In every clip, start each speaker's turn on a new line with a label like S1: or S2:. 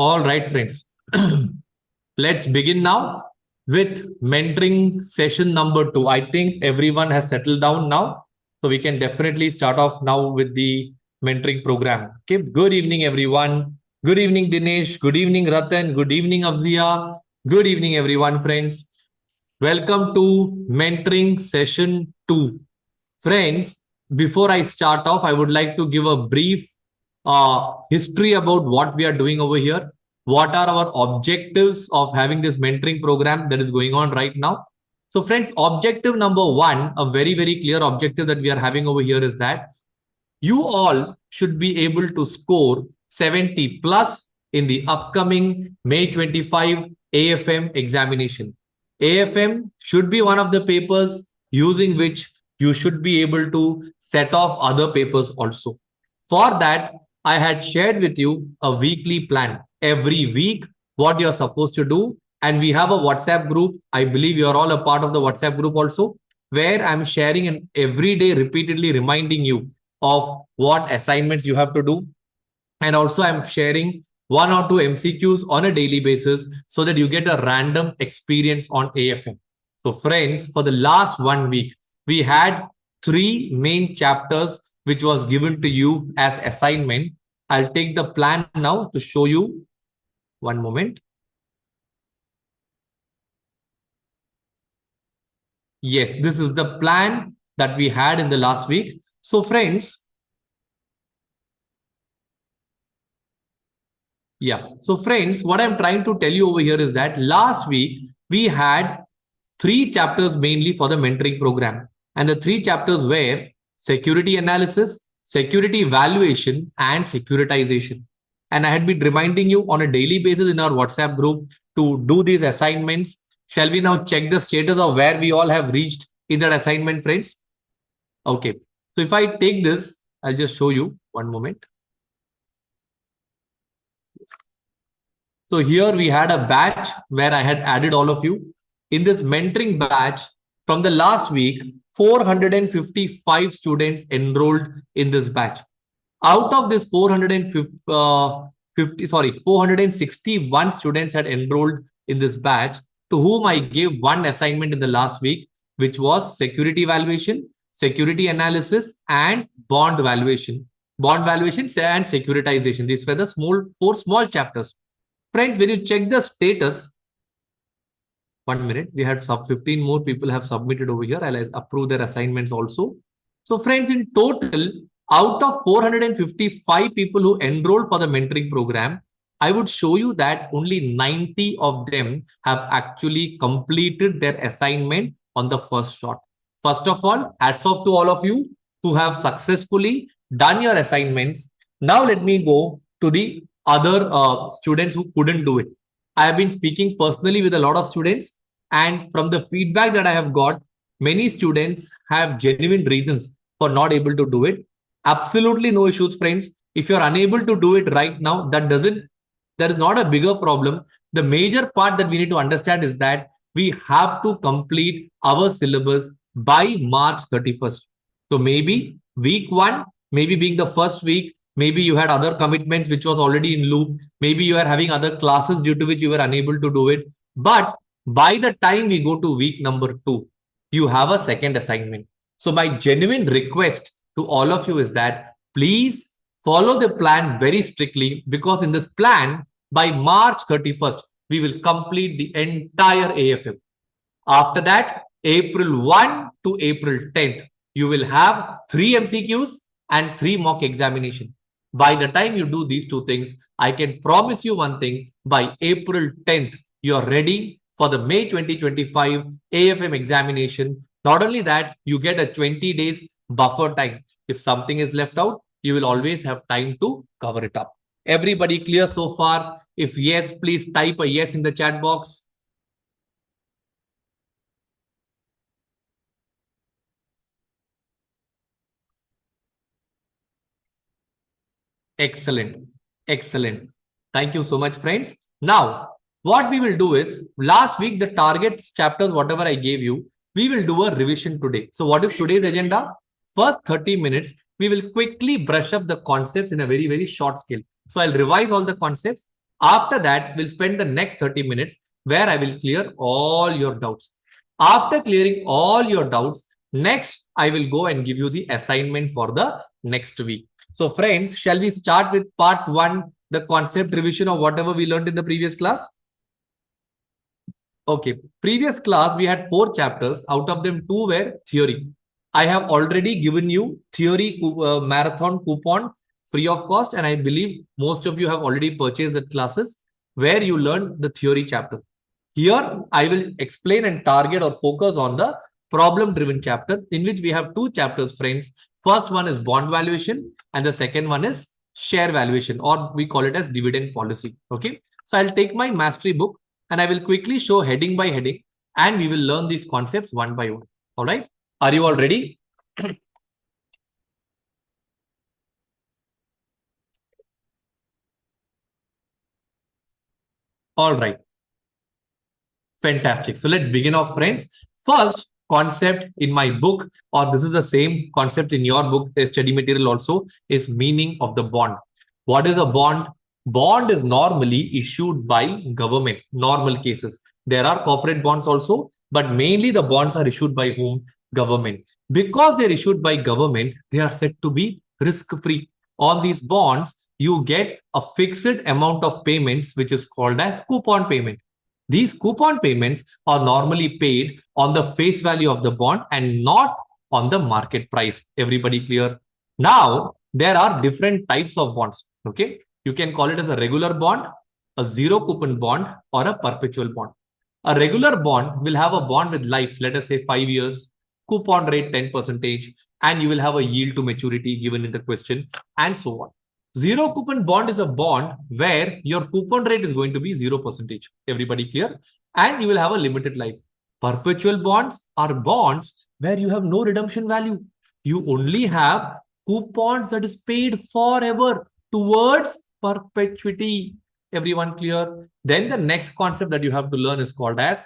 S1: All right, friends. Let's begin now with mentoring session number 2. I think everyone has settled down now. So we can definitely start off now with the mentoring program. Okay. Good evening, everyone. Good evening, Dinesh. Good evening, Ratan. Good evening, Afzia. Good evening, everyone, friends. Welcome to mentoring session 2. Friends, before I start off, I would like to give a brief history about what we are doing over here. What are our objectives of having this mentoring program that is going on right now? So, friends, objective number 1, a very, very clear objective that we are having over here is that you all should be able to score 70 plus in the upcoming May 25 AFM examination. AFM should be one of the papers using which you should be able to set off other papers also. For that, I had shared with you a weekly plan. Every week, what you're supposed to do. And we have a WhatsApp group. I believe you're all a part of the WhatsApp group also, where I'm sharing and every day repeatedly reminding you of what assignments you have to do. And also I'm sharing 1 or 2 MCQs on a daily basis so that you get a random experience on AFM. So friends, for the last 1 week, we had 3 main chapters which was given to you as assignment. I'll take the plan now to show you. One moment. Yes, this is the plan that we had in the last week. So friends, yeah. So friends, what I'm trying to tell you over here is that last week we had 3 chapters mainly for the mentoring program. And the 3 chapters were security analysis, security valuation, and securitization. And I had been reminding you on a daily basis in our WhatsApp group to do these assignments. Shall we now check the status of where we all have reached in that assignment, friends? Okay. So if I take this, I'll just show you. One moment. So here we had a batch where I had added all of you. In this mentoring batch, from the last week, 455 students enrolled in this batch. Out of this 461 students had enrolled in this batch, to whom I gave one assignment in the last week, which was security valuation, security analysis, and bond valuation. Bond valuation and securitization. These were the 4 small chapters. Friends, when you check the status, 1 minute, we had 15 more people have submitted over here. I'll approve their assignments also. So friends, in total, out of 455 people who enrolled for the mentoring program, I would show you that only 90 of them have actually completed their assignment on the first shot. First of all, hats off to all of you who have successfully done your assignments. Now let me go to the other students who couldn't do it. I have been speaking personally with a lot of students, and from the feedback that I have got, many students have genuine reasons for not able to do it. Absolutely no issues, friends. If you're unable to do it right now, there is not a bigger problem. The major part that we need to understand is that we have to complete our syllabus by March 31st. So maybe week 1, maybe being the first week, maybe you had other commitments which was already in loop. Maybe you are having other classes due to which you were unable to do it. But by the time we go to week number 2, you have a second assignment. So my genuine request to all of you is that please follow the plan very strictly, because in this plan, by March 31st, we will complete the entire AFM. After that, April 1 to April 10th, you will have 3 MCQs and 3 mock examination. By the time you do these 2 things, I can promise you one thing: by April 10th, you are ready for the May 2025 AFM examination. Not only that, you get a 20 days buffer time. If something is left out, you will always have time to cover it up. Everybody clear so far? If yes, please type a yes in the chat box. Excellent. Excellent. Thank you so much, friends. Now, what we will do is, last week, the target chapters, whatever I gave you, we will do a revision today. So what is today's agenda? First 30 minutes, we will quickly brush up the concepts in a very, very short scale. So I'll revise all the concepts. After that, we'll spend the next 30 minutes where I will clear all your doubts. After clearing all your doubts, next I will go and give you the assignment for the next week. So friends, shall we start with part 1, the concept revision of whatever we learned in the previous class? Okay, previous class we had 4 chapters. Out of them, 2 were theory. I have already given you theory marathon coupon free of cost, and I believe most of you have already purchased the classes where you learned the theory chapter. Here, I will explain and target or focus on the problem-driven chapter, in which we have 2 chapters, friends. First one is bond valuation, and the second one is share valuation, or we call it as dividend policy. Okay, so I'll take my mastery book and I will quickly show heading by heading, and we will learn these concepts one by one. All right, are you all ready? All right. Fantastic. So let's begin off, friends. First concept in my book, or this is the same concept in your book, study material also, is meaning of the bond. What is a bond? Bond is normally issued by government, normal cases. There are corporate bonds also, but mainly the bonds are issued by whom? Government. Because they're issued by government, they are said to be risk-free. On these bonds, you get a fixed amount of payments, which is called as coupon payment. These coupon payments are normally paid on the face value of the bond and not on the market price. Everybody clear? Now, there are different types of bonds. Okay, you can call it as a regular bond, a zero coupon bond, or a perpetual bond. A regular bond will have a bond with life, let us say 5 years, coupon rate 10%, and you will have a yield to maturity given in the question, and so on. Zero coupon bond is a bond where your coupon rate is going to be 0%. Everybody clear? And you will have a limited life. Perpetual bonds are bonds where you have no redemption value. You only have coupons that is paid forever towards perpetuity. Everyone clear? Then the next concept that you have to learn is called as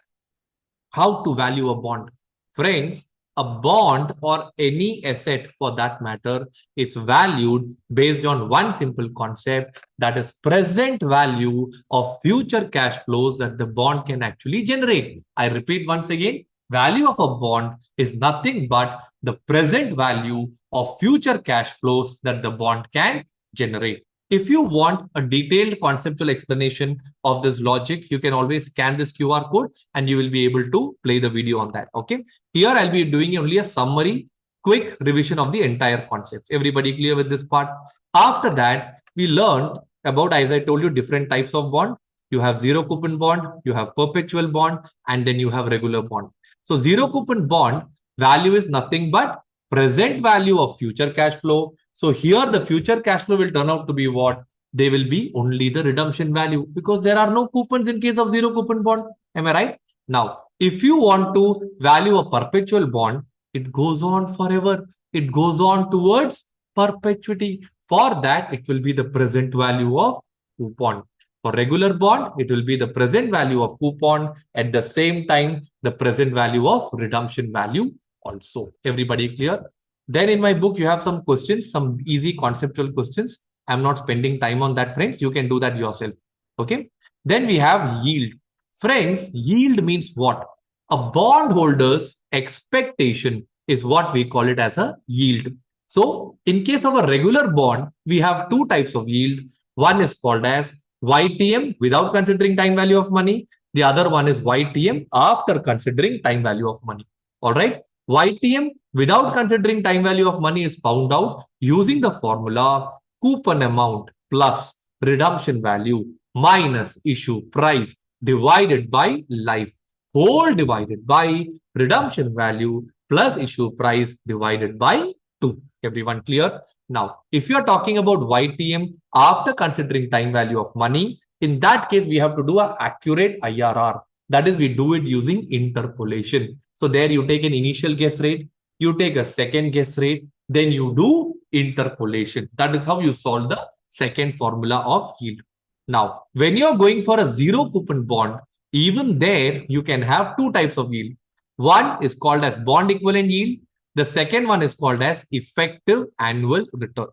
S1: how to value a bond. Friends, a bond or any asset for that matter is valued based on one simple concept, that is present value of future cash flows that the bond can actually generate. I repeat once again, value of a bond is nothing but the present value of future cash flows that the bond can generate. If you want a detailed conceptual explanation of this logic, you can always scan this QR code and you will be able to play the video on that. Okay. Here I'll be doing only a summary, quick revision of the entire concept. Everybody clear with this part? After that, we learned about, as I told you, different types of bond. You have zero coupon bond, you have perpetual bond, and then you have regular bond. So zero coupon bond value is nothing but present value of future cash flow. So here the future cash flow will turn out to be what? They will be only the redemption value, because there are no coupons in case of zero coupon bond. Am I right? Now, if you want to value a perpetual bond, it goes on forever. It goes on towards perpetuity. For that, it will be the present value of coupon. For regular bond, it will be the present value of coupon, at the same time, the present value of redemption value also. Everybody clear? Then in my book, you have some questions, some easy conceptual questions. I'm not spending time on that, friends. You can do that yourself. Okay. Then we have yield. Friends, yield means what? A bondholder's expectation is what we call it as a yield. So in case of a regular bond, we have 2 types of yield. One is called as YTM without considering time value of money. The other one is YTM after considering time value of money. All right. YTM without considering time value of money is found out using the formula coupon amount plus redemption value minus issue price divided by life, whole divided by redemption value plus issue price divided by 2. Everyone clear? Now, if you are talking about YTM after considering time value of money, in that case, we have to do an accurate IRR. That is, we do it using interpolation. So there you take an initial guess rate, you take a second guess rate, then you do interpolation. That is how you solve the second formula of yield. Now, when you're going for a zero coupon bond, even there you can have 2 types of yield. One is called as bond equivalent yield. The second one is called as effective annual return.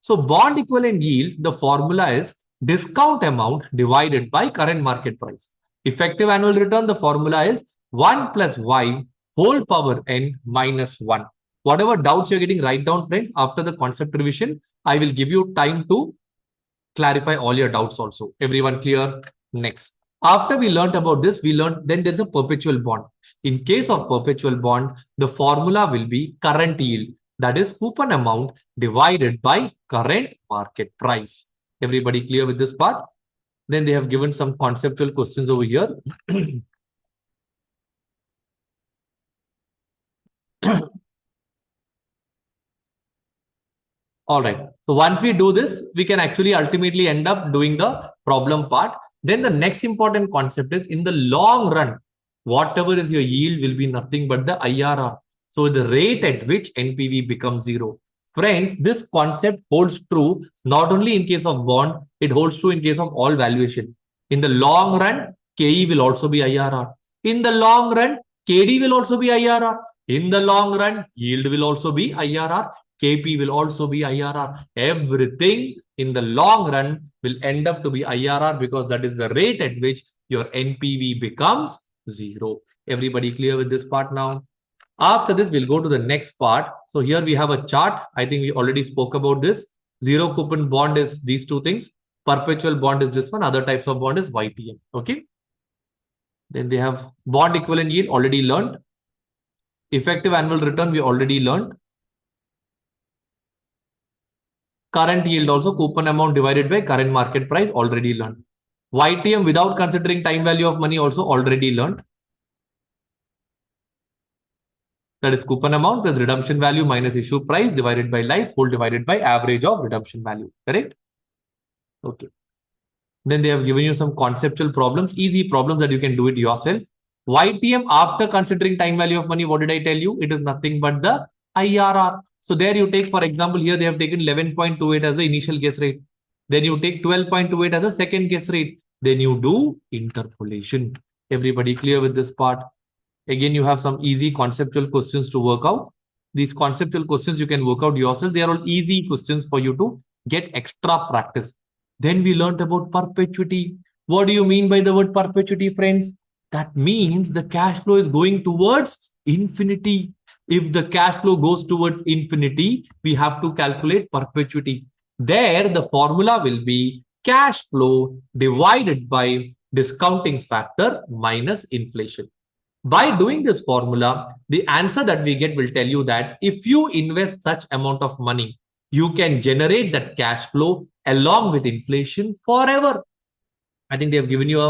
S1: So bond equivalent yield, the formula is discount amount divided by current market price. Effective annual return, the formula is 1 plus y whole power n minus 1. Whatever doubts you're getting, write down, friends. After the concept revision, I will give you time to clarify all your doubts also. Everyone clear? Next. After we learned about this, we learned then there's a perpetual bond. In case of perpetual bond, the formula will be current yield. That is coupon amount divided by current market price. Everybody clear with this part? Then they have given some conceptual questions over here. All right. So once we do this, we can actually ultimately end up doing the problem part. Then the next important concept is in the long run, whatever is your yield will be nothing but the IRR. So the rate at which NPV becomes zero. Friends, this concept holds true not only in case of bond, it holds true in case of all valuation. In the long run, KE will also be IRR. In the long run, KD will also be IRR. In the long run, yield will also be IRR. KP will also be IRR. Everything in the long run will end up to be IRR because that is the rate at which your NPV becomes zero. Everybody clear with this part now? After this, we'll go to the next part. So here we have a chart. I think we already spoke about this. Zero coupon bond is these two things. Perpetual bond is this one. Other types of bond is YTM. Okay. Then they have bond equivalent yield already learned. Effective annual return we already learned. Current yield also coupon amount divided by current market price already learned. YTM without considering time value of money also already learned. That is coupon amount plus redemption value minus issue price divided by life whole divided by average of redemption value. Correct? Okay. Then they have given you some conceptual problems, easy problems that you can do it yourself. YTM after considering time value of money, what did I tell you? It is nothing but the IRR. So there you take, for example, here they have taken 11.28 as the initial guess rate. Then you take 12.28 as a second guess rate. Then you do interpolation. Everybody clear with this part? Again, you have some easy conceptual questions to work out. These conceptual questions you can work out yourself. They are all easy questions for you to get extra practice. Then we learned about perpetuity. What do you mean by the word perpetuity, friends? That means the cash flow is going towards infinity. If the cash flow goes towards infinity, we have to calculate perpetuity. There, the formula will be cash flow divided by discounting factor minus inflation. By doing this formula, the answer that we get will tell you that if you invest such amount of money, you can generate that cash flow along with inflation forever. I think they have given you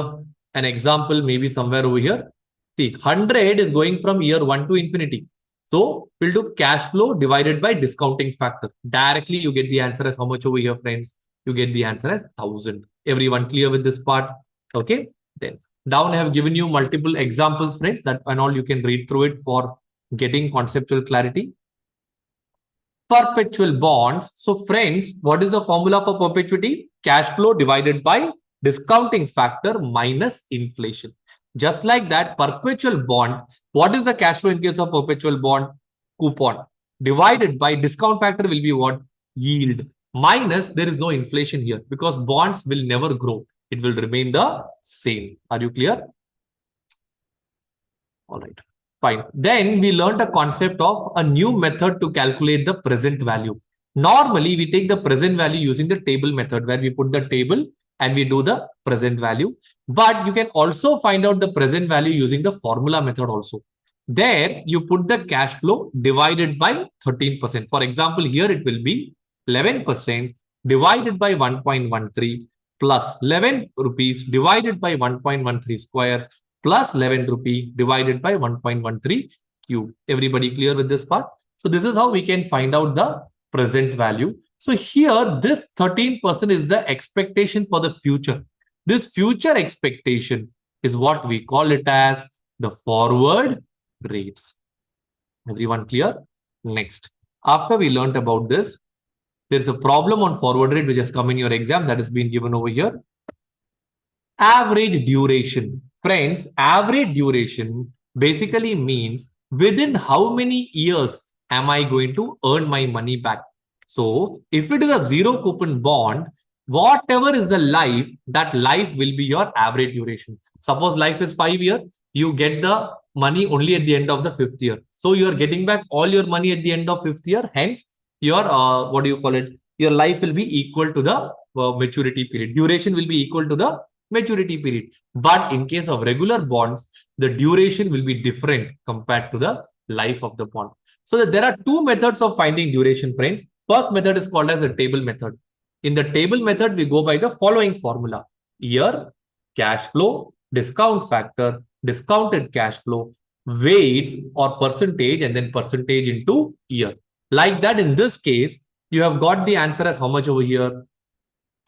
S1: an example, maybe somewhere over here. See, 100 is going from year 1 to infinity. So we'll do cash flow divided by discounting factor. Directly, you get the answer as how much over here, friends? You get the answer as 1000. Everyone clear with this part? Okay, then. Down I have given you multiple examples, friends, that and all you can read through it for getting conceptual clarity. Perpetual bonds. So friends, what is the formula for perpetuity? Cash flow divided by discounting factor minus inflation. Just like that, perpetual bond, what is the cash flow in case of perpetual bond? Coupon. Divided by discount factor will be what? Yield. Minus, there is no inflation here because bonds will never grow. It will remain the same. Are you clear? All right. Fine. Then we learned a concept of a new method to calculate the present value. Normally, we take the present value using the table method where we put the table and we do the present value. But you can also find out the present value using the formula method also. There, you put the cash flow divided by 13%. For example, here it will be 11% divided by 1.13 plus 11 rupees divided by 1.13 square plus 11 rupee divided by 1.13 cube. Everybody clear with this part? So this is how we can find out the present value. So here, this 13% is the expectation for the future. This future expectation is what we call it as the forward rates. Everyone clear? Next. After we learned about this, there's a problem on forward rate which has come in your exam that has been given over here. Average duration. Friends, average duration basically means within how many years am I going to earn my money back? So if it is a zero coupon bond, Whatever is the life, that life will be your average duration. Suppose life is 5 years, you get the money only at the end of the fifth year. So you are getting back all your money at the end of fifth year. Hence, your what do you call it? Your life will be equal to the maturity period. Duration will be equal to the maturity period. But in case of regular bonds, the duration will be different compared to the life of the bond. So that there are two methods of finding duration, friends. First method is called as the table method. In the table method, we go by the following formula: year, cash flow, discount factor, discounted cash flow, weights or percentage, and then percentage into year. Like that, in this case, you have got the answer as how much over here?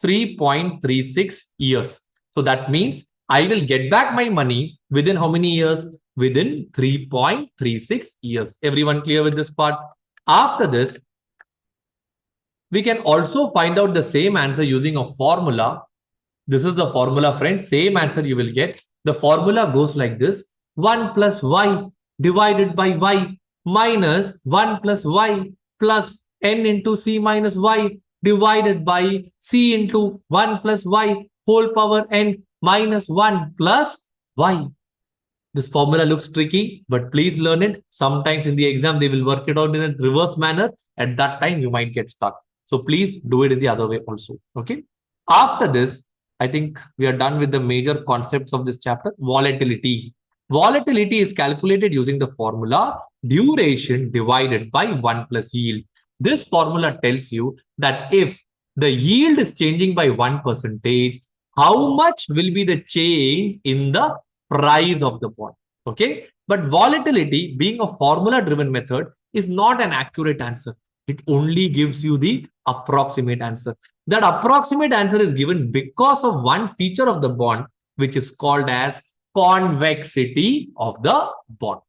S1: 3.36 years. So that means I will get back my money within how many years? Within 3.36 years. Everyone clear with this part? After this, we can also find out the same answer using a formula. This is the formula, friends. Same answer you will get. The formula goes like this: 1 plus y divided by y minus 1 plus y plus n into c minus y divided by c into 1 plus y whole power n minus 1 plus y. This formula looks tricky, but please learn it. Sometimes in the exam, they will work it out in a reverse manner. At that time, you might get stuck. So please do it in the other way also. Okay. After this, I think we are done with the major concepts of this chapter. Volatility. Volatility is calculated using the formula duration divided by 1 plus yield. This formula tells you that if the yield is changing by 1%, how much will be the change in the price of the bond? Okay. But volatility, being a formula driven method, is not an accurate answer. It only gives you the approximate answer. That approximate answer is given because of one feature of the bond, which is called as convexity of the bond.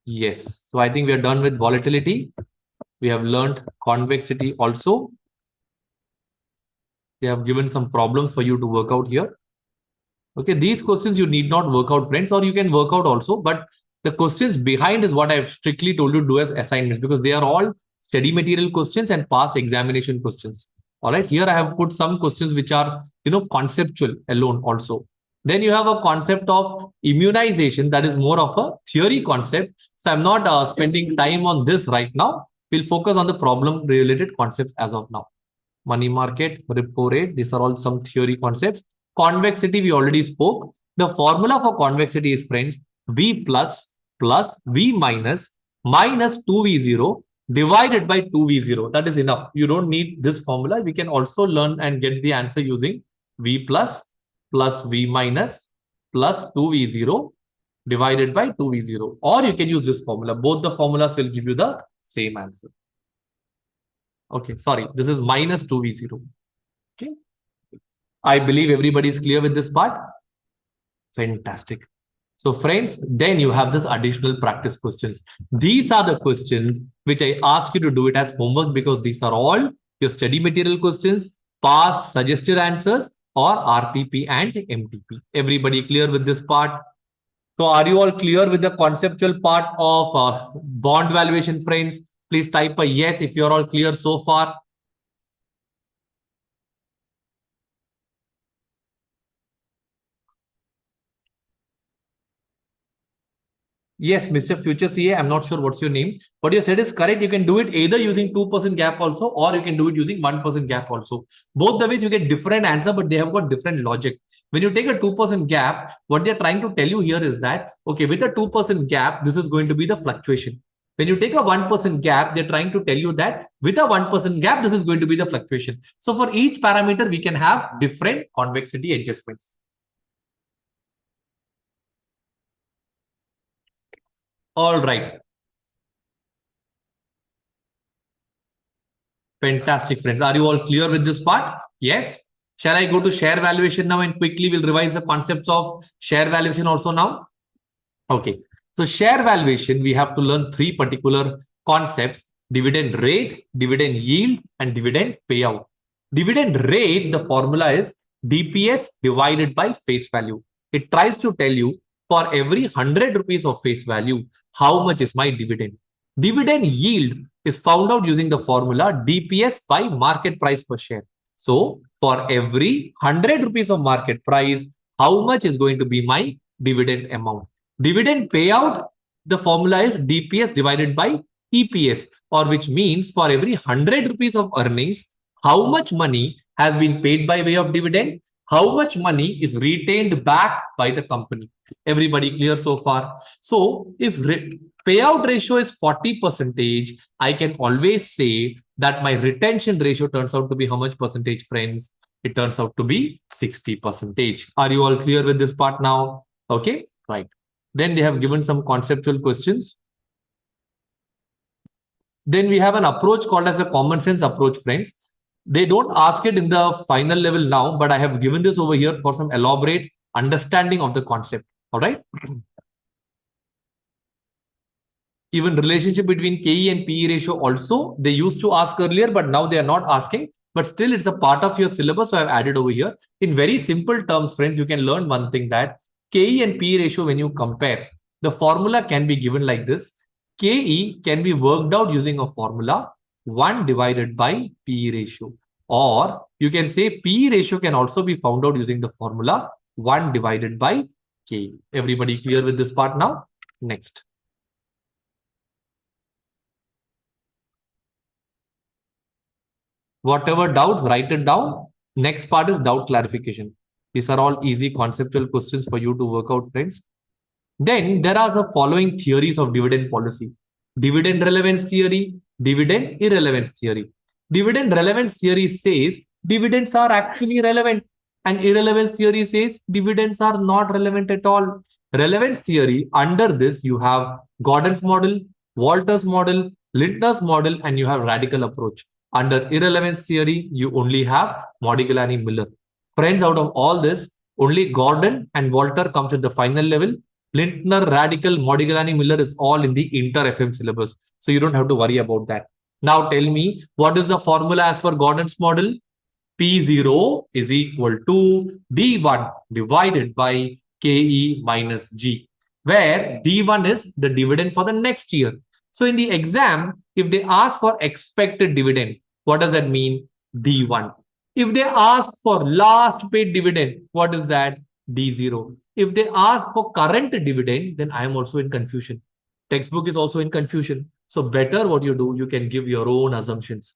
S1: Yes. So I think we are done with volatility. We have learned convexity also. They have given some problems for you to work out here. Okay, these questions you need not work out, friends, or you can work out also. But the questions behind is what I've strictly told you to do as assignments, because they are all study material questions and past examination questions. All right, here I have put some questions which are, conceptual alone also. Then you have a concept of immunization that is more of a theory concept. So I'm not spending time on this right now. We'll focus on the problem related concepts as of now. Money market, repo rate, these are all some theory concepts. Convexity, we already spoke. The formula for convexity is, friends, V plus V minus 2V0 divided by 2V0. That is enough. You don't need this formula. We can also learn and get the answer using V plus V minus plus 2V0 divided by 2V0. Or you can use this formula. Both the formulas will give you the same answer. Okay, sorry, this is minus 2V0. Okay. I believe everybody is clear with this part. Fantastic. So friends, then you have this additional practice questions. These are the questions which I ask you to do it as homework, because these are all your study material questions, past suggested answers, or RTP and MTP. Everybody clear with this part? So are you all clear with the conceptual part of bond valuation, friends? Please type a yes if you're all clear so far. Yes, Mr. Future CA, I'm not sure what's your name. What you said is correct. You can do it either using 2% gap also, or you can do it using 1% gap also. Both the ways you get different answer, but they have got different logic. When you take a 2% gap, what they're trying to tell you here is that, okay, with a 2% gap, this is going to be the fluctuation. When you take a 1% gap, they're trying to tell you that with a 1% gap, this is going to be the fluctuation. So for each parameter, we can have different convexity adjustments. All right. Fantastic, friends. Are you all clear with this part? Yes. Shall I go to share valuation now, and quickly we'll revise the concepts of share valuation also now? Okay. So share valuation, we have to learn three particular concepts: dividend rate, dividend yield, and dividend payout. Dividend rate, the formula is DPS divided by face value. It tries to tell you, for every 100 rupees of face value, how much is my dividend. Dividend yield is found out using the formula DPS by market price per share. So for every 100 rupees of market price, how much is going to be my dividend amount? Dividend payout, the formula is DPS divided by EPS, or which means for every 100 rupees of earnings, how much money has been paid by way of dividend, how much money is retained back by the company. Everybody clear so far? So if payout ratio is 40 percentage, I can always say that my retention ratio turns out to be how much percentage, friends? It turns out to be 60 percentage. Are you all clear with this part now? Okay, right. Then they have given some conceptual questions. Then we have an approach called as a common sense approach, friends. They don't ask it in the final level now, but I have given this over here for some elaborate understanding of the concept. All right. Even relationship between KE and PE ratio also, they used to ask earlier, but now they are not asking. But still, it's a part of your syllabus, so I've added over here. In very simple terms, friends, you can learn one thing, that KE and PE ratio, when you compare, the formula can be given like this. KE can be worked out using a formula 1 divided by PE ratio. Or you can say PE ratio can also be found out using the formula 1 divided by KE. Everybody clear with this part now? Next. Whatever doubts, write it down. Next part is doubt clarification. These are all easy conceptual questions for you to work out, friends. Then there are the following theories of dividend policy: dividend relevance theory, dividend irrelevance theory. Dividend relevance theory says dividends are actually relevant, and irrelevance theory says dividends are not relevant at all. Relevance theory, under this, you have Gordon's model, Walter's model, Lindner's model, and you have radical approach. Under irrelevance theory, you only have Modigliani Miller. Friends, out of all this, only Gordon and Walter comes at the final level. Lindner, Radical, Modigliani, Miller is all in the inter FM syllabus. So you don't have to worry about that. Now tell me, what is the formula as per Gordon's model? P0 is equal to D1 divided by KE minus G, where D1 is the dividend for the next year. So in the exam, if they ask for expected dividend, what does that mean? D1. If they ask for last paid dividend, what is that? D0. If they ask for current dividend, then I am also in confusion. Textbook is also in confusion. So better what you do, you can give your own assumptions.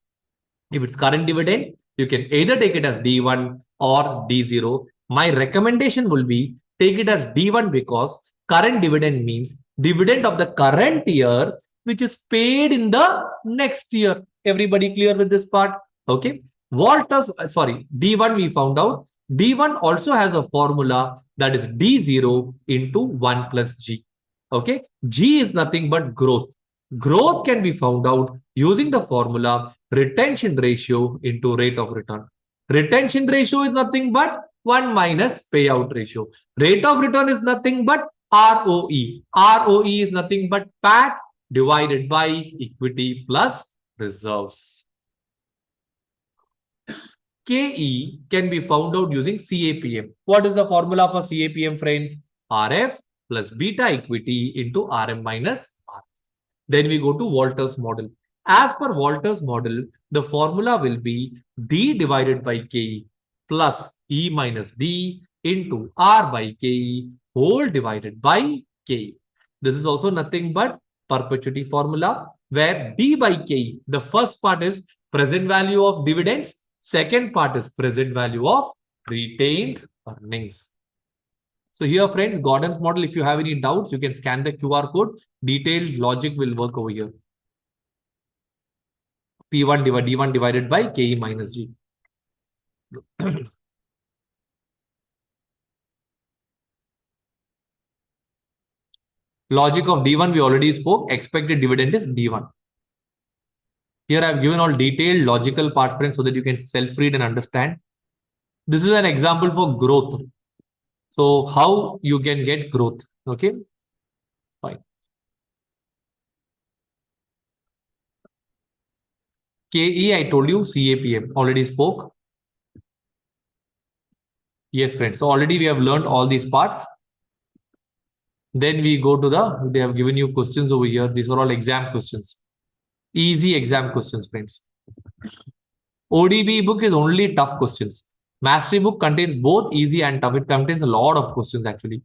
S1: If it's current dividend, you can either take it as D1 or D0. My recommendation will be take it as D1 because current dividend means dividend of the current year, which is paid in the next year. Everybody clear with this part? Okay. D1 we found out. D1 also has a formula that is D0 into 1 plus G. Okay. G is nothing but growth. Growth can be found out using the formula retention ratio into rate of return. Retention ratio is nothing but 1 minus payout ratio. Rate of return is nothing but ROE. ROE is nothing but PAT divided by equity plus reserves. KE can be found out using CAPM. What is the formula for CAPM, friends? RF plus beta equity into RM minus R. Then we go to Walter's model. As per Walter's model, the formula will be D divided by KE plus E minus D into R by KE whole divided by KE. This is also nothing but perpetuity formula, where D by KE, the first part is present value of dividends, second part is present value of retained earnings. So here, friends, Gordon's model, if you have any doubts, you can scan the QR code. Detailed logic will work over here. P1 divided D1 divided by KE minus G. Logic of D1 we already spoke. Expected dividend is D1. Here I have given all detailed logical part, friends, so that you can self-read and understand. This is an example for growth. So how you can get growth. Okay. Fine. KE, I told you, CAPM. Already spoke. Yes, friends. So already we have learned all these parts. Then we go to they have given you questions over here. These are all exam questions. Easy exam questions, friends. ODB book is only tough questions. Mastery book contains both easy and tough. It contains a lot of questions actually.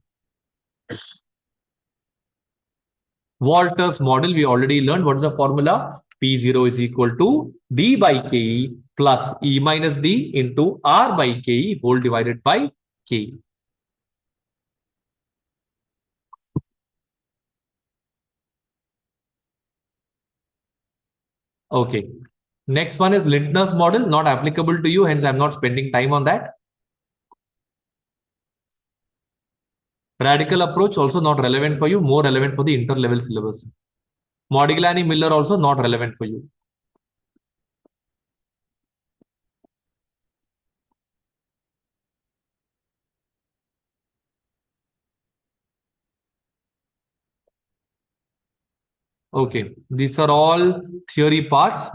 S1: Walter's model, we already learned. What is the formula? P0 is equal to D by KE plus E minus D into R by KE whole divided by KE. Okay. Next one is Lindner's model, not applicable to you, hence I'm not spending time on that. Radical approach also not relevant for you, more relevant for the inter-level syllabus. Modigliani Miller also not relevant for you. Okay, these are all theory parts.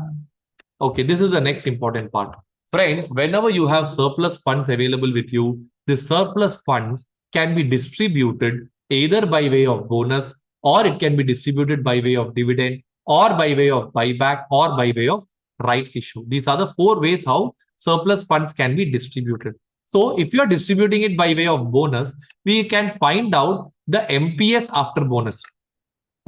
S1: Okay, this is the next important part. Friends, whenever you have surplus funds available with you, the surplus funds can be distributed either by way of bonus, or it can be distributed by way of dividend, or by way of buyback, or by way of rights issue. These are the four ways how surplus funds can be distributed. So if you are distributing it by way of bonus, we can find out the MPS after bonus.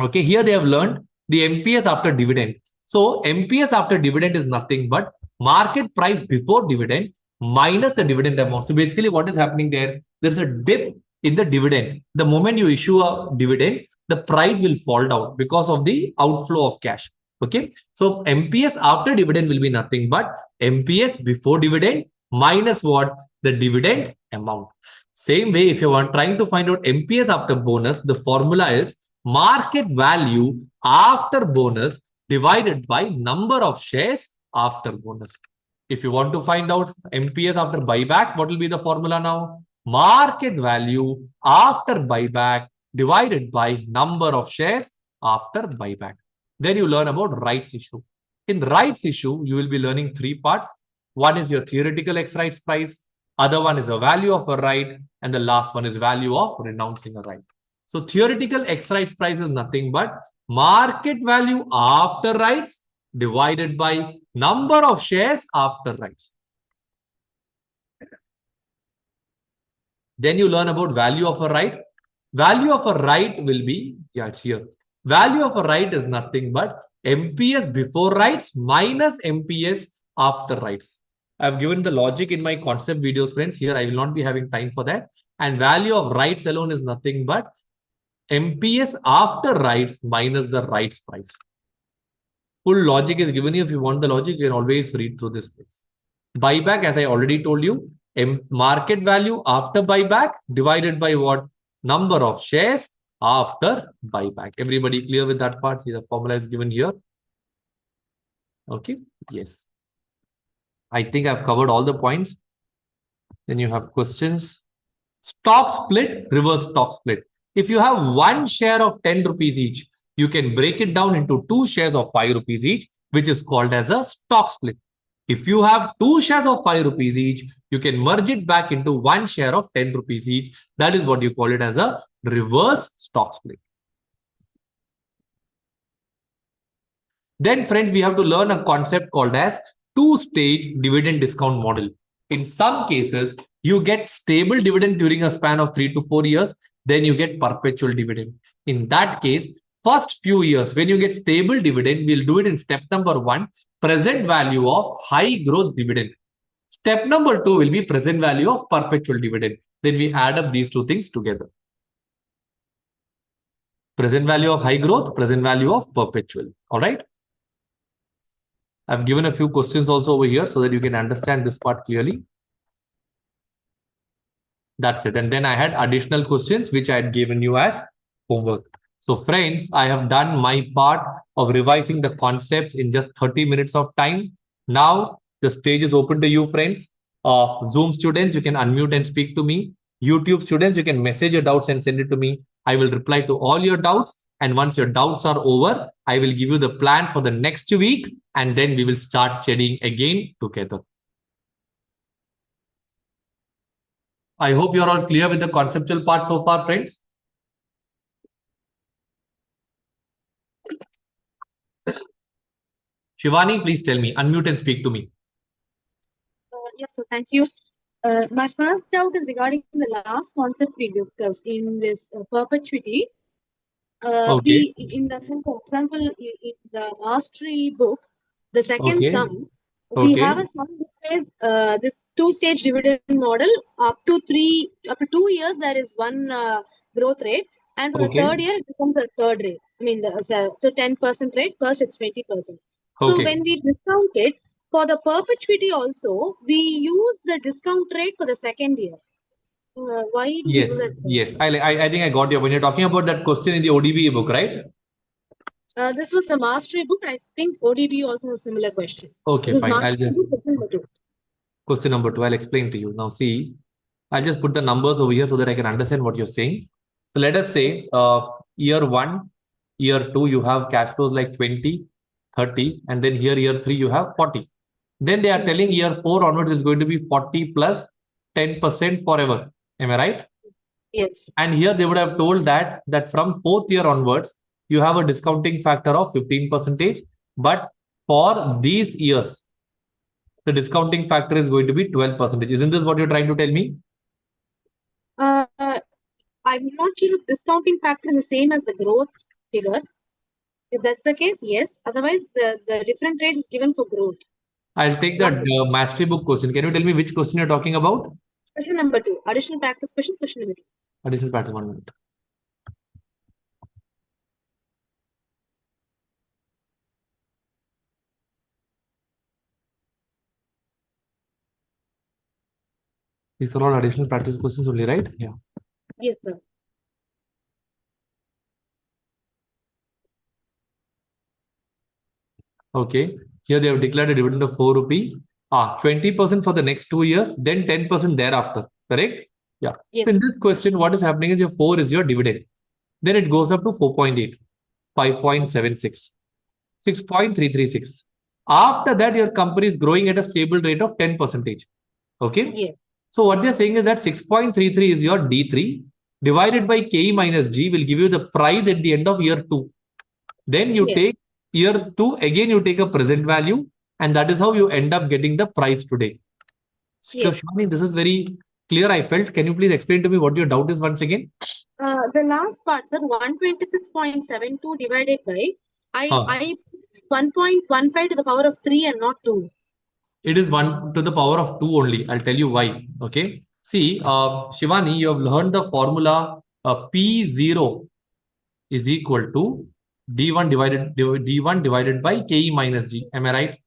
S1: Okay, here they have learned the MPS after dividend. So MPS after dividend is nothing but market price before dividend minus the dividend amount. So basically what is happening there? There's a dip in the dividend. The moment you issue a dividend, the price will fall down because of the outflow of cash. Okay, so MPS after dividend will be nothing but MPS before dividend minus what? The dividend amount. Same way, if you are trying to find out MPS after bonus, the formula is market value after bonus divided by number of shares after bonus. If you want to find out MPS after buyback, what will be the formula now? Market value after buyback divided by number of shares after buyback. Then you learn about rights issue. In rights issue, you will be learning three parts. One is your theoretical X rights price, other one is a value of a right, and the last one is value of renouncing a right. So theoretical X rights price is nothing but market value after rights divided by number of shares after rights. Then you learn about value of a right. Value of a right will be, yeah, it's here. Value of a right is nothing but MPS before rights minus MPS after rights. I've given the logic in my concept videos, friends. Here, I will not be having time for that. And value of rights alone is nothing but MPS after rights minus the rights price. Full logic is given you. If you want the logic, you can always read through this things. Buyback, as I already told you, market value after buyback divided by what? Number of shares after buyback. Everybody clear with that part? See, the formula is given here. Okay, yes. I think I've covered all the points. Then you have questions. Stock split, reverse stock split. If you have one share of 10 rupees each, you can break it down into two shares of 5 rupees each, which is called as a stock split. If you have two shares of 5 rupees each, you can merge it back into one share of 10 rupees each. That is what you call it as a reverse stock split. Then, friends, we have to learn a concept called as two-stage dividend discount model. In some cases, you get stable dividend during a span of 3 to 4 years, then you get perpetual dividend. In that case, first few years, when you get stable dividend, we'll do it in step number 1, present value of high growth dividend. Step number 2 will be present value of perpetual dividend. Then we add up these two things together. Present value of high growth, present value of perpetual. All right. I've given a few questions also over here so that you can understand this part clearly. That's it. And then I had additional questions which I had given you as homework. So friends, I have done my part of revising the concepts in just 30 minutes of time. Now the stage is open to you, friends. Zoom students, you can unmute and speak to me. YouTube students, you can message your doubts and send it to me. I will reply to all your doubts. And once your doubts are over, I will give you the plan for the next week. And then we will start studying again together. I hope you're all clear with the conceptual part so far, friends. Shivani, please tell me. Unmute and speak to me.
S2: Yes, sir. Thank you. My first doubt is regarding the last concept we discussed in this perpetuity.
S1: Okay.
S2: We, in the, for example, in the mastery book, the second
S1: Okay.
S2: sum, we
S1: Okay.
S2: have a sum that says this two-stage dividend model up to 2 years there is one growth rate, and for the
S1: Okay.
S2: third year it becomes a third rate. I mean, the 10% rate, first it's 20%. So
S1: Okay.
S2: when we discount it for the perpetuity also, we use the discount rate for the second year. Why do we do
S1: Yes.
S2: that, sir?
S1: Yes. I think I got you. When you're talking about that question in the ODB book, right?
S2: This was the mastery book. I think ODB also has a similar question.
S1: Okay,
S2: This is
S1: fine. I'll
S2: mastery
S1: just
S2: book, question number 2.
S1: question number 2. I'll explain to you. Now, see, I'll just put the numbers over here so that I can understand what you're saying. So let us say year 1, year 2, you have cash flows like 20, 30, and then here year 3, you have 40. Then they are telling year 4 onwards is going to be 40 plus 10% forever. Am I right?
S2: Yes.
S1: And here they would have told that from fourth year onwards, you have a discounting factor of 15%. But for these years, the discounting factor is going to be 12%. Isn't this what you're trying to tell me?
S2: Uh, I'm not sure if discounting factor is the same as the growth figure. If that's the case, yes. Otherwise, the different rate is given for growth.
S1: I'll take
S2: Not
S1: the mastery book question. Can you tell me which question you're talking about?
S2: question number 2. Additional practice question, question number 2.
S1: Additional pattern, 1 minute. These are all additional practice questions only, right? Yeah.
S2: Yes, sir.
S1: Okay. Here they have declared a dividend of 4 rupee. 20% for the next 2 years, then 10% thereafter. Correct? Yeah.
S2: Yes.
S1: In this question, what is happening is your 4 is your dividend. Then it goes up to 4.8, 5.76, 6.336. After that, your company is growing at a stable rate of 10%. Okay.
S2: Yes.
S1: So what they're saying is that 6.33 is your D3 divided by KE minus G will give you the price at the end of year 2. Then you
S2: Yes.
S1: take year 2, again you take a present value, and that is how you end up getting the price today. So
S2: Yes.
S1: Shivani, this is very clear, I felt. Can you please explain to me what your doubt is once again?
S2: The last part, sir, 126.72 divided by I 1.15 to the power of 3 and not 2.
S1: It is 1 to the power of 2 only. I'll tell you why. Okay. See, Shivani, you have learned the formula P0 is equal to D1 divided by KE minus G. Am I right?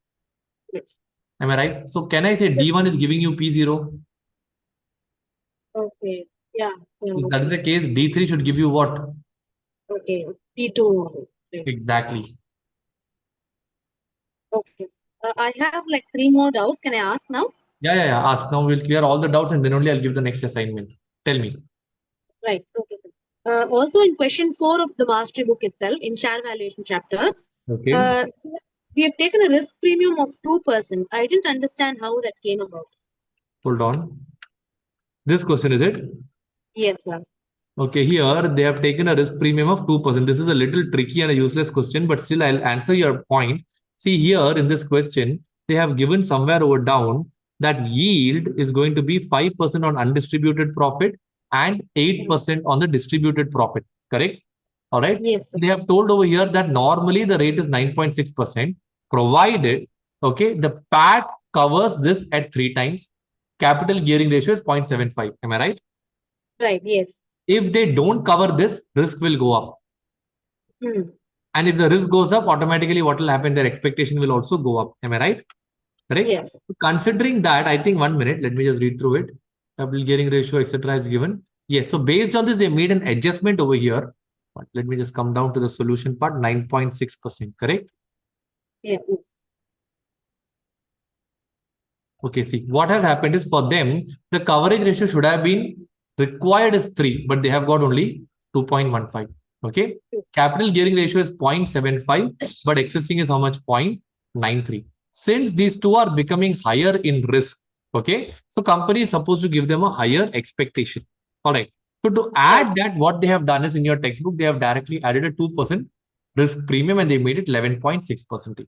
S2: Yes.
S1: Am I right? So can I say
S2: Yes.
S1: D1 is giving you P0?
S2: Okay. Yeah.
S1: If that is the case, D3 should give you what?
S2: Okay. P2. Okay.
S1: Exactly.
S2: Okay. I have like 3 more doubts. Can I ask now?
S1: Yeah. Ask now. We'll clear all the doubts and then only I'll give the next assignment. Tell me.
S2: Right. Okay, sir. Also in question 4 of the mastery book itself, in share valuation chapter,
S1: Okay.
S2: we have taken a risk premium of 2%. I didn't understand how that came about.
S1: Hold on. This question is it?
S2: Yes, sir.
S1: Okay, here they have taken a risk premium of 2%. This is a little tricky and a useless question, but still I'll answer your point. See here in this question, they have given somewhere over down that yield is going to be 5% on undistributed profit and 8% on the distributed profit. Correct? All right.
S2: Yes, sir.
S1: They have told over here that normally the rate is 9.6%, provided, okay, the PAT covers this at 3 times. Capital gearing ratio is 0.75. Am I right?
S2: Right. Yes.
S1: If they don't cover this, risk will go up. And if the risk goes up, automatically what will happen? Their expectation will also go up. Am I right? Correct?
S2: Yes.
S1: Considering that, I think 1 minute, let me just read through it. Capital gearing ratio, etc. is given. Yes. So based on this, they made an adjustment over here. But let me just come down to the solution part, 9.6%. Correct?
S2: Yeah. Yes.
S1: Okay, see, what has happened is for them, the coverage ratio should have been required is 3, but they have got only 2.15. Okay. Capital gearing ratio is 0.75, but existing is how much? 0.93. Since these two are becoming higher in risk, okay, so company is supposed to give them a higher expectation. All right. So to add that, what they have done is in your textbook, they have directly added a 2% risk premium and they made it 11.6%.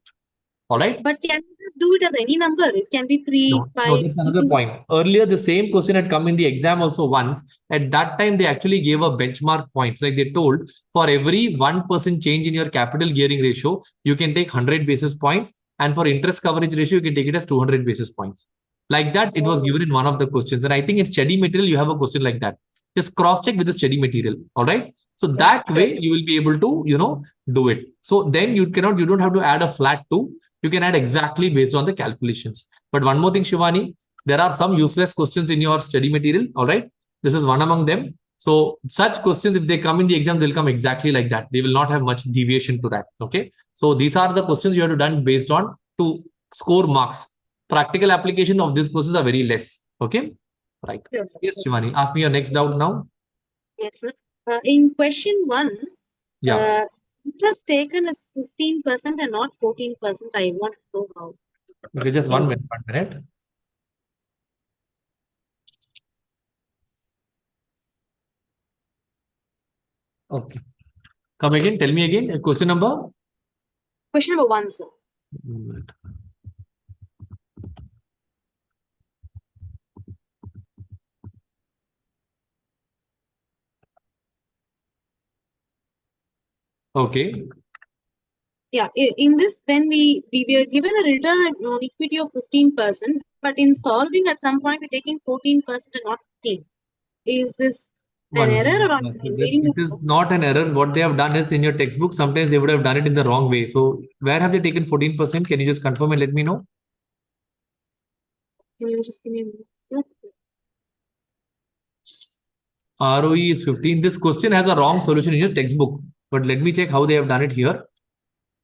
S1: All right.
S2: But can you just do it as any number? It can be 3,
S1: No,
S2: 5.
S1: that's another point. Earlier, the same question had come in the exam also once. At that time, they actually gave a benchmark points. Like they told, for every 1% change in your capital gearing ratio, you can take 100 basis points. And for interest coverage ratio, you can take it as 200 basis points. Like that, it was given in one of the questions. And I think in study material, you have a question like that. Just cross-check with the study material. All right. So that way, you will be able to, do it. So then you don't have to add a flat 2. You can add exactly based on the calculations. But one more thing, Shivani, there are some useless questions in your study material. All right. This is one among them. So such questions, if they come in the exam, they'll come exactly like that. They will not have much deviation to that. Okay. So these are the questions you have to done based on to score marks. Practical application of these questions are very less. Okay. Right.
S2: Yes,
S1: Yes, Shivani. Ask me your next doubt now.
S2: yes, sir. In question 1,
S1: Yeah.
S2: interest taken is 15% and not 14%. I want to know how.
S1: Okay, just 1 minute. 1 minute. Okay. Come again. Tell me again. Question number.
S2: Question number 1, sir.
S1: 1 minute. Okay.
S2: Yeah, in this, when we were given a return on equity of 15%, but in solving at some point we're taking 14% and not 15. Is this an error or I'm reading
S1: It
S2: it
S1: is
S2: wrong?
S1: not an error. What they have done is in your textbook, sometimes they would have done it in the wrong way. So where have they taken 14%? Can you just confirm and let me know?
S2: Can you just give me a minute?
S1: ROE is 15. This question has a wrong solution in your textbook. But let me check how they have done it here.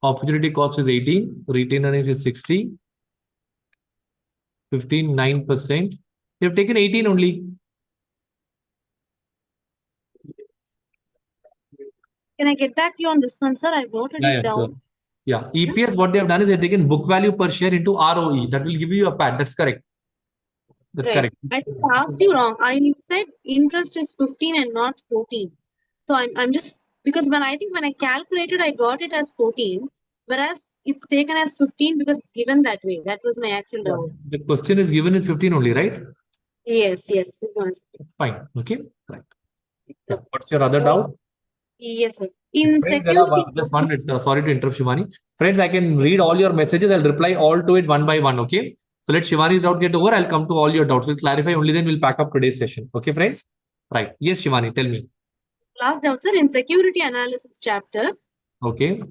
S1: Opportunity cost is 18. Retained earnings is 60. 15, 9%. They have taken 18 only.
S2: Can I get back to you on this one, sir? I've noted it
S1: Sure.
S2: down.
S1: Yeah. EPS, what they have done is they've taken book value per share into ROE. That will give you a pad. That's correct. That's
S2: Right.
S1: correct.
S2: I think I asked you wrong. I said interest is 15 and not 14. So I'm just because when I calculated, I got it as 14, whereas it's taken as 15 because it's given that way. That was my actual doubt.
S1: The question is given in 15 only, right?
S2: Yes, this one is
S1: Fine. Okay. Right. Yeah. What's your other doubt?
S2: yes, sir.
S1: Yes,
S2: In
S1: friends, there are
S2: security,
S1: just 1 minute. Sorry to interrupt, Shivani. Friends, I can read all your messages. I'll reply all to it one by one. Okay. So let Shivani's doubt get over. I'll come to all your doubts. We'll clarify only then we'll pack up today's session. Okay, friends? Right. Yes, Shivani, tell me.
S2: last doubt, sir. In security analysis chapter,
S1: Okay.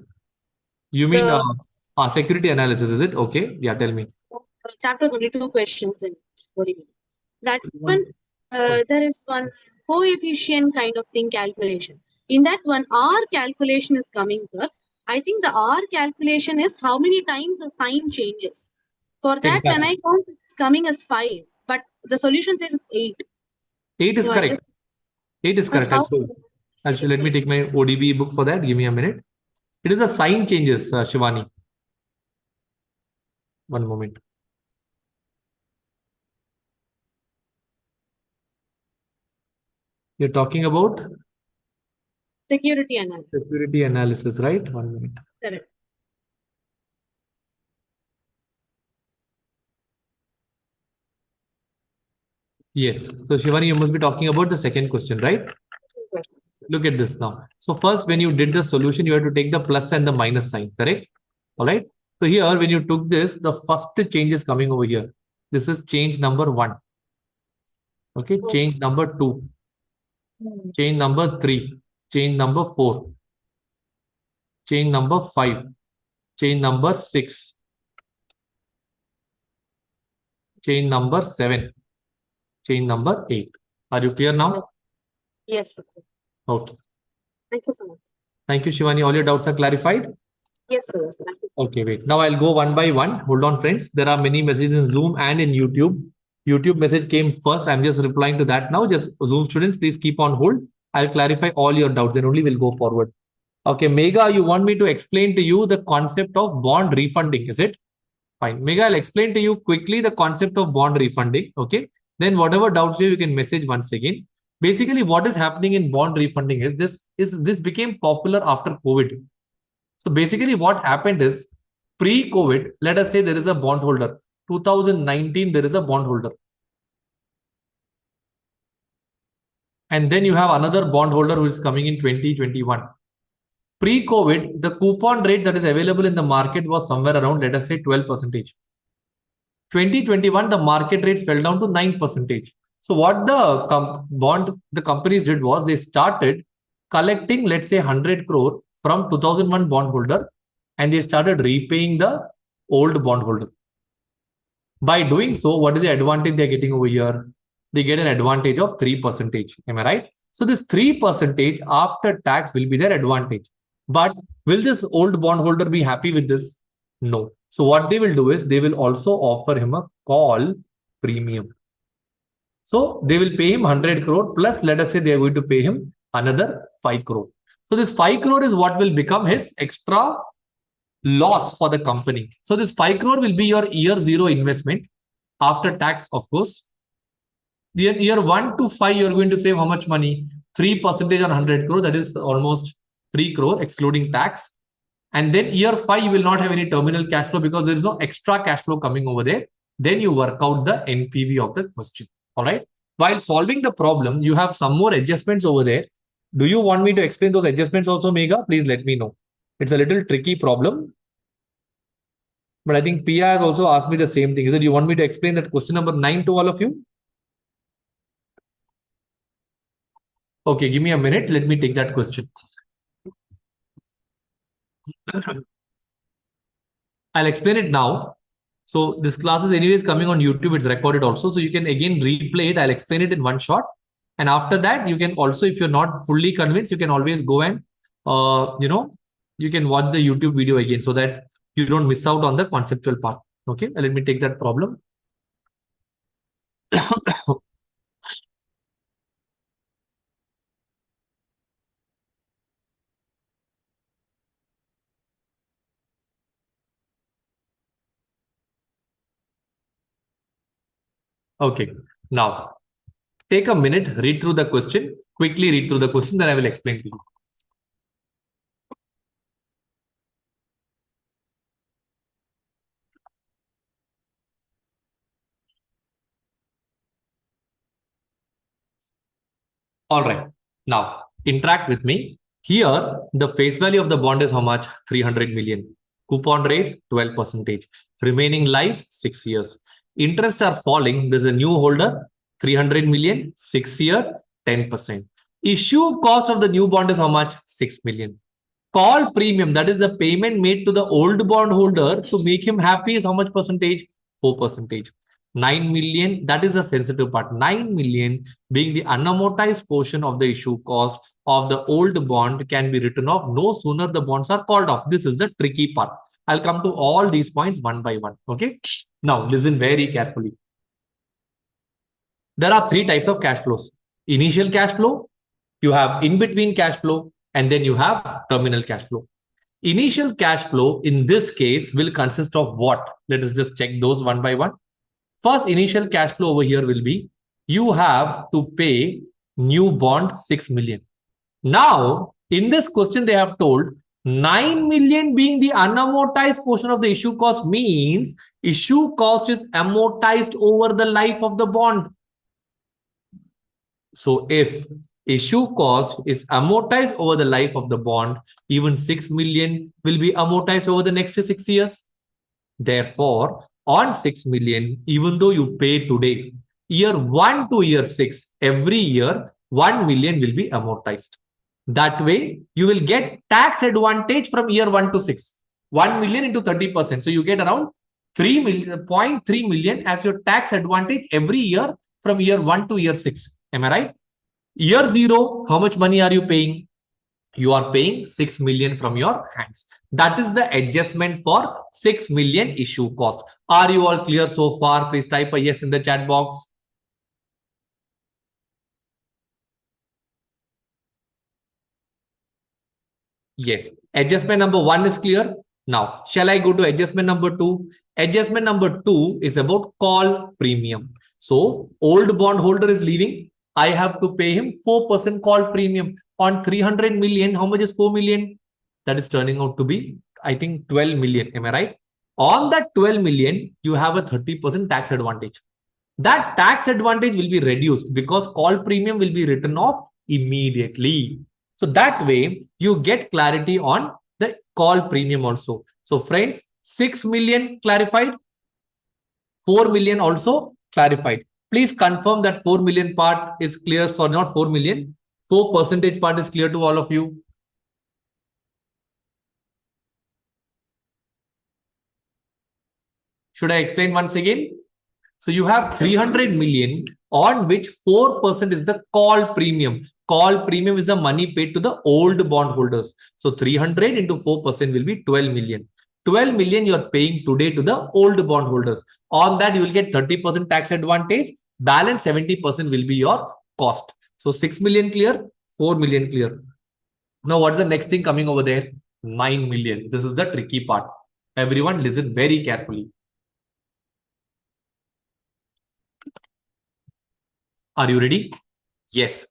S1: You mean security analysis, is it? Okay. Yeah, tell me.
S2: chapter only 2 questions in. What do you mean? That one, there is one coefficient kind of thing calculation. In that one, R calculation is coming, sir. I think the R calculation is how many times the sign changes. For that,
S1: Exactly.
S2: when I count, it's coming as 5, but the solution says it's 8.
S1: 8 is
S2: So
S1: correct. 8 is correct. I'll show. Let me take my ODB book for that. Give me a minute. It is a sign changes, Shivani. One moment. You're talking about
S2: security analysis.
S1: security analysis, right? 1 minute.
S2: Correct.
S1: Yes. So Shivani, you must be talking about the second question, right? Look at this now. So first, when you did the solution, you have to take the plus and the minus sign, correct? All right. So here, when you took this, the first change is coming over here. This is change number 1. Okay. Change number 2. Change number 3. Change number 4. Change number 5. Change number 6. Change number 7. Change number 8. Are you clear now?
S2: Yes, sir.
S1: Okay.
S2: Thank you so much.
S1: Thank you, Shivani. All your doubts are clarified?
S2: Yes, sir. Thank you.
S1: Okay, wait. Now I'll go one by one. Hold on, friends. There are many messages in Zoom and in YouTube. YouTube message came first. I'm just replying to that now. Just Zoom students, please keep on hold. I'll clarify all your doubts and only we'll go forward. Okay, Mega, you want me to explain to you the concept of bond refunding, is it? Fine. Mega, I'll explain to you quickly the concept of bond refunding. Okay. Then whatever doubts you can message once again. Basically, what is happening in bond refunding is this became popular after COVID. So basically what happened is Pre-COVID, let us say there is a bondholder. 2019, there is a bondholder. And then you have another bondholder who is coming in 2021. Pre-COVID, the coupon rate that is available in the market was somewhere around, let us say, 12%. 2021, the market rates fell down to 9%. So what the companies did was they started collecting, let's say, 100 crore from 2001 bondholder, and they started repaying the old bondholder. By doing so, what is the advantage they're getting over here? They get an advantage of 3%. Am I right? So this 3% after tax will be their advantage. But will this old bondholder be happy with this? No. So what they will do is they will also offer him a call premium. So they will pay him 100 crore plus, let us say they are going to pay him another 5 crore. So this 5 crore is what will become his extra loss for the company. So this 5 crore will be your year zero investment after tax, of course. Year 1 to 5, you're going to save how much money? 3% on 100 crore. That is almost 3 crore excluding tax. And then year 5, you will not have any terminal cash flow because there is no extra cash flow coming over there. Then you work out the NPV of the question. All right. While solving the problem, you have some more adjustments over there. Do you want me to explain those adjustments also, Megha? Please let me know. It's a little tricky problem. But I think Pia has also asked me the same thing. Is it you want me to explain that question number 9 to all of you? Okay, give me a minute. Let me take that question. I'll explain it now. So this class is anyways coming on YouTube. It's recorded also. So you can again replay it. I'll explain it in one shot. And after that, you can also, if you're not fully convinced, you can always go and, you can watch the YouTube video again so that you don't miss out on the conceptual part. Okay, let me take that problem. Okay, now take a minute, read through the question, quickly read through the question, then I will explain to you. All right, now interact with me. Here, the face value of the bond is how much? 300 million. Coupon rate, 12%. Remaining life, 6 years. Interests are falling. There's a new holder, 300 million, 6 year, 10%. Issue cost of the new bond is how much? 6 million. Call premium, that is the payment made to the old bond holder to make him happy is how much percentage? 4%. 9 million, that is the sensitive part. 9 million being the unamortized portion of the issue cost of the old bond can be written off no sooner the bonds are called off. This is the tricky part. I'll come to all these points one by one. Okay. Now listen very carefully. There are 3 types of cash flows. Initial cash flow, you have in-between cash flow, and then you have terminal cash flow. Initial cash flow in this case will consist of what? Let us just check those one by one. First initial cash flow over here will be, you have to pay new bond 6 million. Now, in this question, they have told 9 million being the unamortized portion of the issue cost means issue cost is amortized over the life of the bond. So if issue cost is amortized over the life of the bond, even 6 million will be amortized over the next 6 years. Therefore, on 6 million, even though you pay today, year 1 to year 6, every year, 1 million will be amortized. That way, you will get tax advantage from year 1 to 6. 1 million into 30%. So you get around 0.3 million as your tax advantage every year from year 1 to year 6. Am I right? Year 0, how much money are you paying? You are paying 6 million from your hands. That is the adjustment for 6 million issue cost. Are you all clear so far? Please type a yes in the chat box. Yes. Adjustment number 1 is clear. Now, shall I go to adjustment number 2? Adjustment number 2 is about call premium. So, old bond holder is leaving. I have to pay him 4% call premium. On 300 million, how much is 4 million? That is turning out to be, I think, 12 million. Am I right? On that 12 million, you have a 30% tax advantage. That tax advantage will be reduced because call premium will be written off immediately. So that way you get clarity on the call premium also. So friends, 6 million clarified, 4 million also clarified. Please confirm that 4 million part is clear, so not 4 million. 4% part is clear to all of you. Should I explain once again? So you have 300 million on which 4% is the call premium. Call premium is the money paid to the old bondholders. So 300 into 4% will be 12 million. 12 million you are paying today to the old bondholders. On that, you will get 30% tax advantage. Balance 70% will be your cost. So 6 million clear, 4 million clear. Now, what is the next thing coming over there? 9 million. This is the tricky part. Everyone listen very carefully. Are you ready? Yes.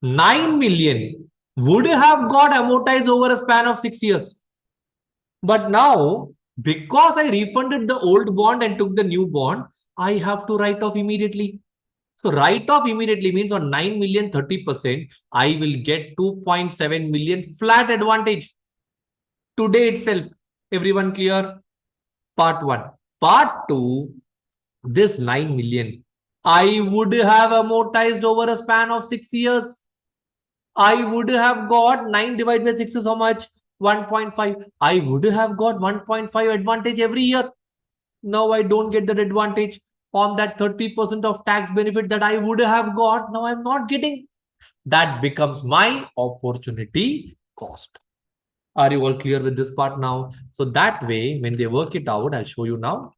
S1: 9 million would have got amortized over a span of 6 years. But now, because I refunded the old bond and took the new bond, I have to write off immediately. So write off immediately means on 9 million, 30%, I will get 2.7 million flat advantage today itself. Everyone clear? Part 1. Part 2, this 9 million, I would have amortized over a span of 6 years. I would have got 9 divided by 6 is how much? 1.5. I would have got 1.5 advantage every year. Now I don't get that advantage on that 30% of tax benefit that I would have got. Now I'm not getting. That becomes my opportunity cost. Are you all clear with this part now? So that way, when they work it out, I'll show you now.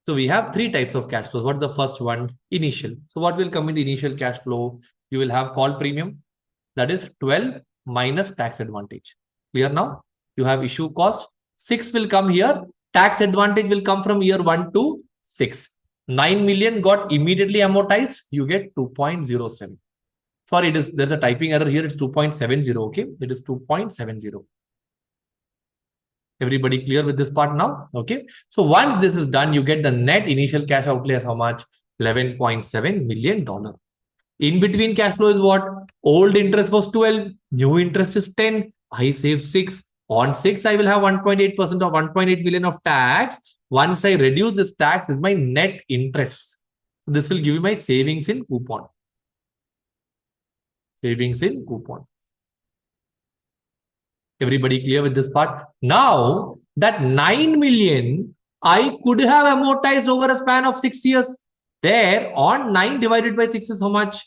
S1: So we have 3 types of cash flows. What's the first one? Initial. So what will come in the initial cash flow? You will have call premium. That is 12 minus tax advantage. Clear now? You have issue cost. 6 will come here. Tax advantage will come from year 1 to 6. 9 million got immediately amortized. You get 2.07. Sorry, there's a typing error here. It's 2.70. Okay, it is 2.70. Everybody clear with this part now? Okay. So once this is done, you get the net initial cash outlay as how much? $11.7 million. In between cash flow is what? Old interest was 12, new interest is 10. I save 6. On 6, I will have 1.8% of 1.8 million of tax. Once I reduce this tax, is my net interests. So this will give you my savings in coupon. Savings in coupon. Everybody clear with this part? Now, that 9 million, I could have amortized over a span of 6 years. There, on 9 divided by 6 is how much?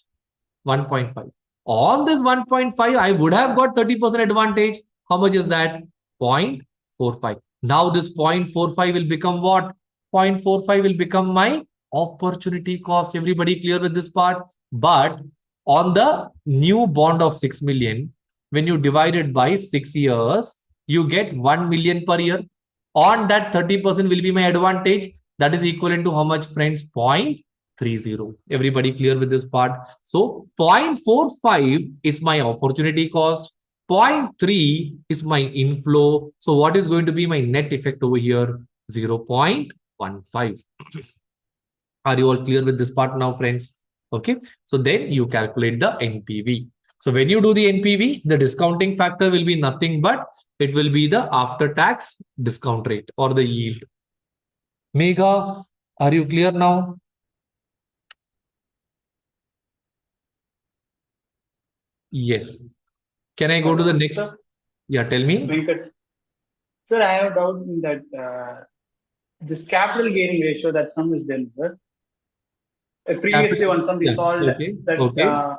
S1: 1.5. On this 1.5, I would have got 30% advantage. How much is that? 0.45. Now this 0.45 will become what? 0.45 will become my opportunity cost. Everybody clear with this part? But on the new bond of 6 million, when you divide it by 6 years, you get 1 million per year. On that 30% will be my advantage. That is equivalent to how much, friends? 0.30. Everybody clear with this part? So 0.45 is my opportunity cost. 0.3 is my inflow. So what is going to be my net effect over here? 0.15. Are you all clear with this part now, friends? Okay. So then you calculate the NPV. So when you do the NPV, the discounting factor will be nothing but it will be the after-tax discount rate or the yield. Mega, are you clear now? Yes. Can I go to the next?
S3: Sir?
S1: Yeah, tell me.
S3: Venkat. Sir, I have a doubt in that this capital gaining ratio that sum is delivered. Previously, one sum we solved
S1: okay.
S3: that.
S1: Okay.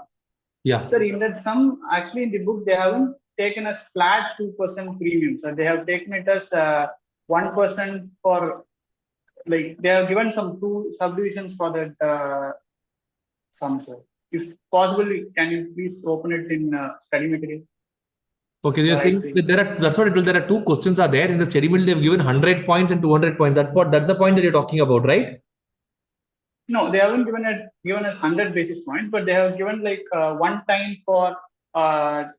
S1: Yeah.
S3: Sir, in that sum, actually in the book, they haven't taken as flat 2% premium. So they have taken it as 1% for, like, they have given some 2 subdivisions for that sum, sir. If possible, can you please open it in study material?
S1: Okay, so you're saying that that's what it will. There are 2 questions are there in the study material. They've given 100 points and 200 points. That's the point that you're talking about, right?
S3: No, they haven't given us 100 basis points, but they have given like 1 time for 1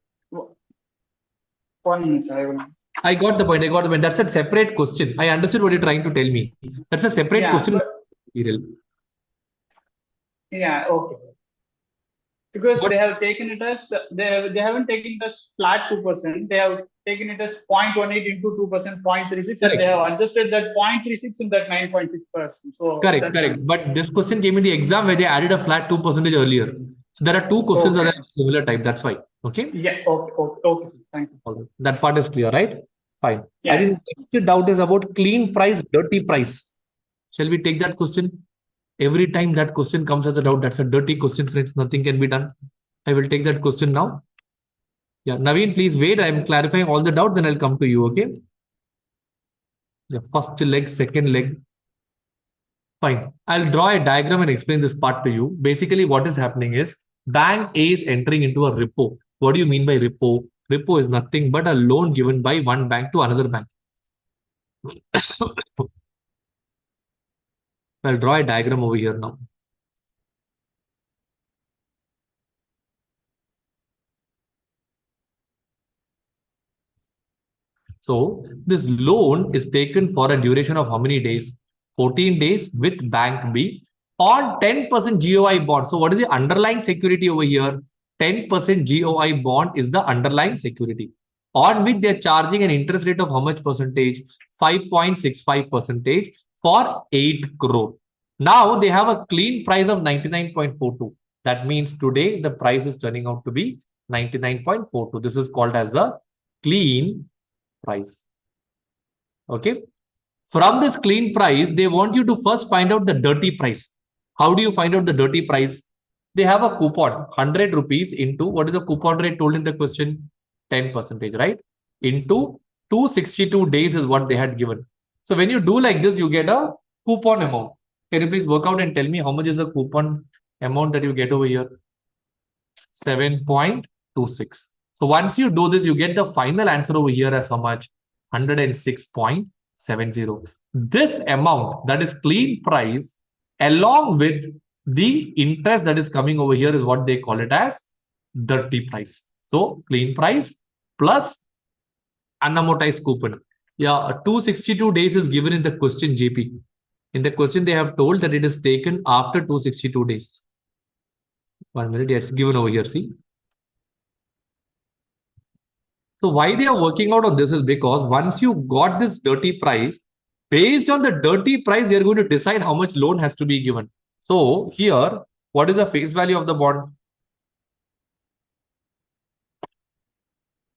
S3: minute. I will.
S1: I got the point. I got the point. That's a separate question. I understood what you're trying to tell me. That's a separate
S3: Yeah,
S1: question.
S3: but yeah, okay. Because
S1: What?
S3: they have taken it as they haven't taken it as flat 2%. They have taken it as 0.18 into 2%, 0.36, and they
S1: Correct.
S3: have adjusted that 0.36 in that 9.6%. So
S1: Correct,
S3: that's
S1: correct. But this question came in the exam where they added a flat 2% earlier. So there are two questions that
S3: okay.
S1: are similar type. That's why. Okay.
S3: Yeah, okay, okay, okay, sir. Thank you.
S1: All right. That part is clear, right? Fine. I
S3: Yeah.
S1: think the next doubt is about clean price, dirty price. Shall we take that question? Every time that question comes as a doubt, that's a dirty question, friends. Nothing can be done. I will take that question now. Yeah, Naveen, please wait. I'm clarifying all the doubts and I'll come to you. Okay. The first leg, second leg. Fine. I'll draw a diagram and explain this part to you. Basically, what is happening is bank A is entering into a repo. What do you mean by repo? Repo is nothing but a loan given by one bank to another bank. I'll draw a diagram over here now. So this loan is taken for a duration of how many days? 14 days with bank B on 10% GOI bond. So what is the underlying security over here? 10% GOI bond is the underlying security on which they're charging an interest rate of how much percentage? 5.65 percentage for 8 crore. Now they have a clean price of 99.42. That means today the price is turning out to be 99.42. This is called as the clean price. Okay. From this clean price, they want you to first find out the dirty price. How do you find out the dirty price? They have a coupon, 100 rupees into, what is the coupon rate told in the question? 10%, right? Into 262 days is what they had given. So when you do like this, you get a coupon amount. Can you please work out and tell me how much is the coupon amount that you get over here? 7.26. So once you do this, you get the final answer over here as how much? 106.70. This amount, that is clean price, along with the interest that is coming over here is what they call it as dirty price. So clean price plus unamortized coupon. Yeah, 262 days is given in the question, JP. In the question, they have told that it is taken after 262 days. 1 minute, it's given over here, see. So why they are working out on this is because once you got this dirty price, based on the dirty price, they are going to decide how much loan has to be given. So here, what is the face value of the bond?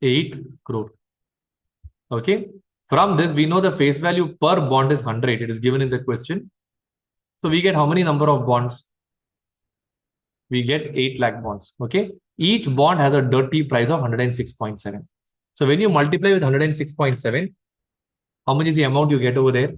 S1: 8 crore. Okay. From this, we know the face value per bond is 100. It is given in the question. So we get how many number of bonds? We get 8 lakh bonds. Okay. Each bond has a dirty price of 106.7. So when you multiply with 106.7, how much is the amount you get over there?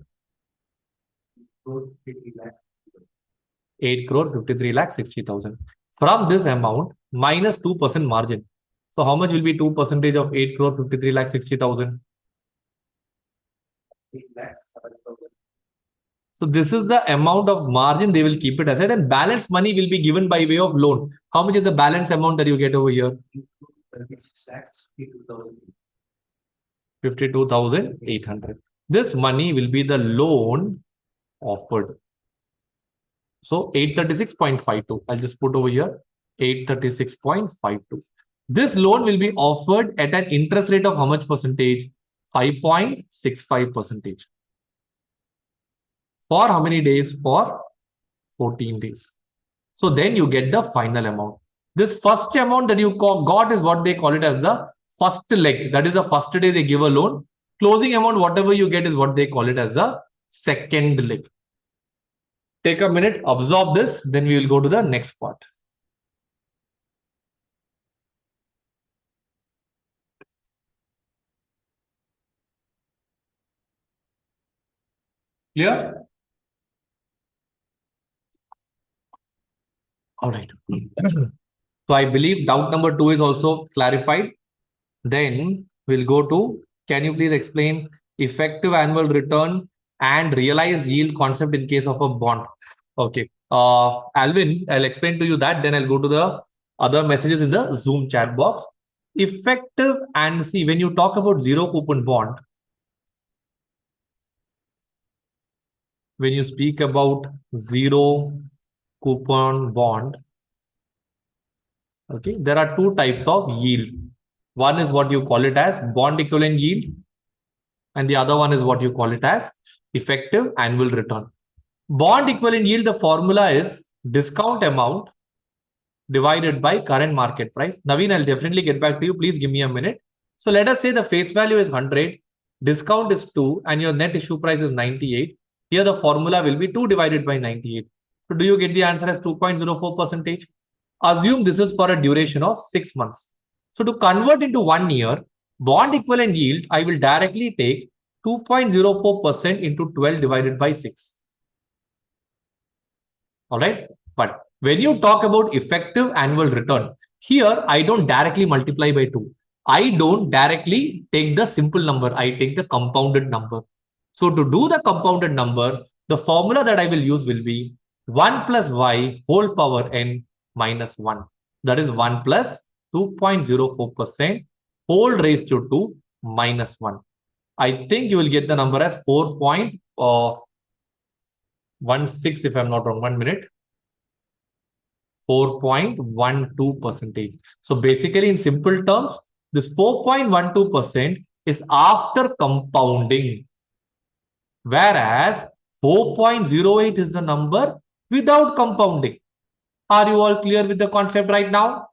S1: 8 crore 53 lakh 60,000. From this amount, minus 2% margin. So how much will be 2% of 8 crore 53 lakh 60,000? 8 lakh 7,000. So this is the amount of margin they will keep it aside, and balance money will be given by way of loan. How much is the balance amount that you get over here? 52,800. This money will be the loan offered. So 836.52. I'll just put over here 836.52. This loan will be offered at an interest rate of how much percentage? 5.65 percentage. For how many days? For 14 days. So then you get the final amount. This first amount that you got is what they call it as the first leg. That is the first day they give a loan. Closing amount, whatever you get, is what they call it as the second leg. Take a minute, absorb this, then we will go to the next part. Clear? All right. So I believe doubt number 2 is also clarified. Then we'll go to, can you please explain effective annual return and realized yield concept in case of a bond? Okay. Alvin, I'll explain to you that. Then I'll go to the other messages in the Zoom chat box. effective, and see, when you talk about zero coupon bond, when you speak about zero coupon bond, okay, there are two types of yield. One is what you call it as bond equivalent yield, and the other one is what you call it as effective annual return. Bond equivalent yield, the formula is discount amount divided by current market price. Naveen, I'll definitely get back to you. Please give me a minute. So let us say the face value is 100, discount is 2, and your net issue price is 98. Here the formula will be 2 divided by 98. So do you get the answer as 2.04%? Assume this is for a duration of 6 months. So to convert into 1 year, bond equivalent yield, I will directly take 2.04% into 12 divided by 6. All right. But when you talk about effective annual return, here I don't directly multiply by 2. I don't directly take the simple number. I take the compounded number. So to do the compounded number, the formula that I will use will be 1 plus y whole power n minus 1. That is 1 plus 2.04% whole raised to 2 minus 1. I think you will get the number as 4.16 if I'm not wrong. 1 minute. 4.12%. So basically, in simple terms, this 4.12% is after compounding, whereas 4.08 is the number without compounding. Are you all clear with the concept right now?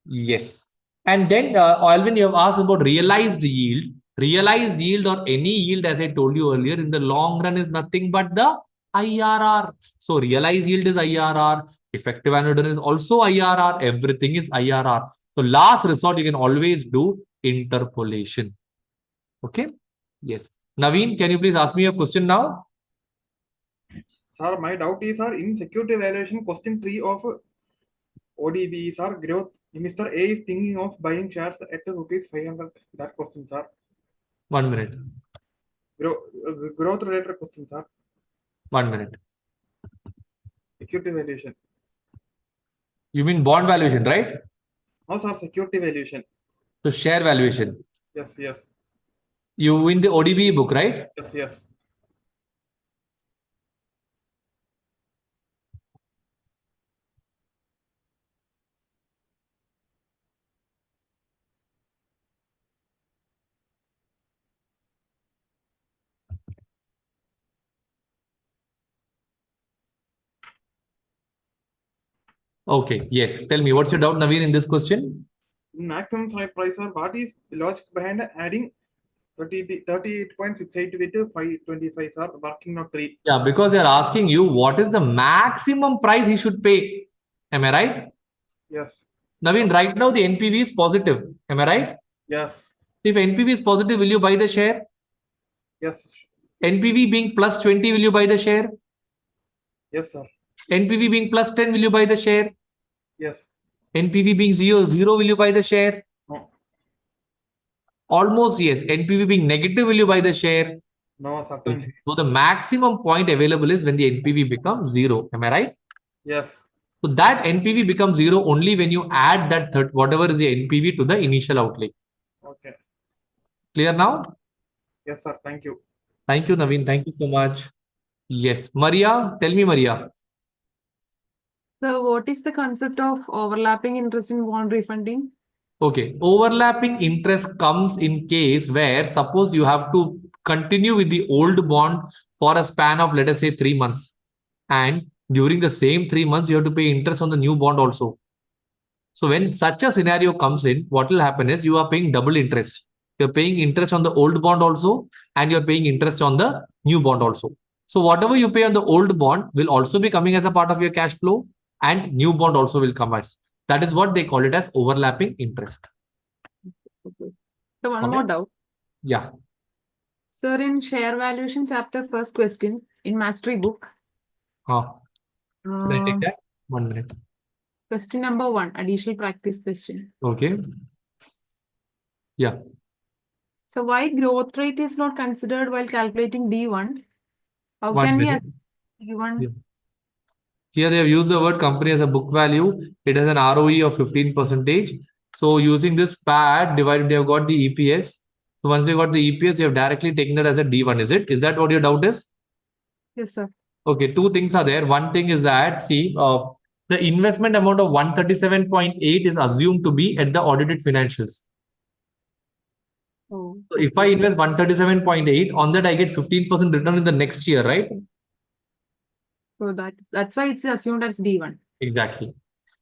S1: Yes. And then, Alvin, you have asked about realized yield. Realized yield or any yield, as I told you earlier, in the long run is nothing but the IRR. So realized yield is IRR. Effective annual return is also IRR. Everything is IRR. So last resort, you can always do interpolation. Okay. Yes. Naveen, can you please ask me a question now?
S4: Sir, my doubt is, sir, in security valuation question 3 of ODB, sir, growth. Mr. A is thinking of buying shares at rupees 500. That question, sir.
S1: 1 minute.
S4: Growth related question, sir.
S1: 1 minute.
S4: Security valuation.
S1: You mean bond valuation, right?
S4: No, sir, security valuation.
S1: So share valuation.
S4: Yes, yes.
S1: You in the ODB book, right?
S4: Yes, yes.
S1: Okay. Yes. Tell me, what's your doubt, Naveen, in this question?
S4: Maximum strike price, sir, what is the logic behind adding 38.68 with 525, sir, working not 3?
S1: Yeah, because they're asking you what is the maximum price he should pay. Am I right?
S4: Yes.
S1: Naveen, right now the NPV is positive. Am I right?
S4: Yes.
S1: If NPV is positive, will you buy the share?
S4: Yes.
S1: NPV being plus 20, will you buy the share?
S4: Yes, sir.
S1: NPV being plus 10, will you buy the share?
S4: Yes.
S1: NPV being 0, will you buy the share?
S4: No.
S1: Almost yes. NPV being negative, will you buy the share?
S4: No, certainly.
S1: So the maximum point available is when the NPV becomes 0. Am I right?
S4: Yes.
S1: So that NPV becomes 0 only when you add that whatever is the NPV to the initial outlay.
S4: Okay.
S1: Clear now?
S4: Yes, sir. Thank you.
S1: Thank you, Naveen. Thank you so much. Yes. Maria, tell me, Maria.
S5: So what is the concept of overlapping interest in bond refunding?
S1: Okay. Overlapping interest comes in case where suppose you have to continue with the old bond for a span of, let us say, 3 months. And during the same 3 months, you have to pay interest on the new bond also. So when such a scenario comes in, what will happen is you are paying double interest. You're paying interest on the old bond also, and you're paying interest on the new bond also. So whatever you pay on the old bond will also be coming as a part of your cash flow, and new bond also will come as. That is what they call it as overlapping interest.
S5: Okay. So one
S1: Okay.
S5: more doubt.
S1: Yeah.
S5: Sir, in share valuation chapter, first question in mastery book.
S1: Should I take that? 1 minute.
S5: Question number 1, additional practice question.
S1: Okay. Yeah.
S5: So why growth rate is not considered while calculating D1? How
S1: 1
S5: can we
S1: minute.
S5: assume D1?
S1: Yeah. Here they have used the word company as a book value. It has an ROE of 15%. So using this pad divided, they have got the EPS. So once they got the EPS, they have directly taken that as a D1. Is that what your doubt is?
S5: Yes, sir.
S1: Okay, two things are there. One thing is that, see, the investment amount of 137.8 is assumed to be at the audited financials.
S5: Oh,
S1: So if I invest 137.8, on that I get 15% return in the next year, right?
S5: so that's why it's assumed as D1.
S1: Exactly.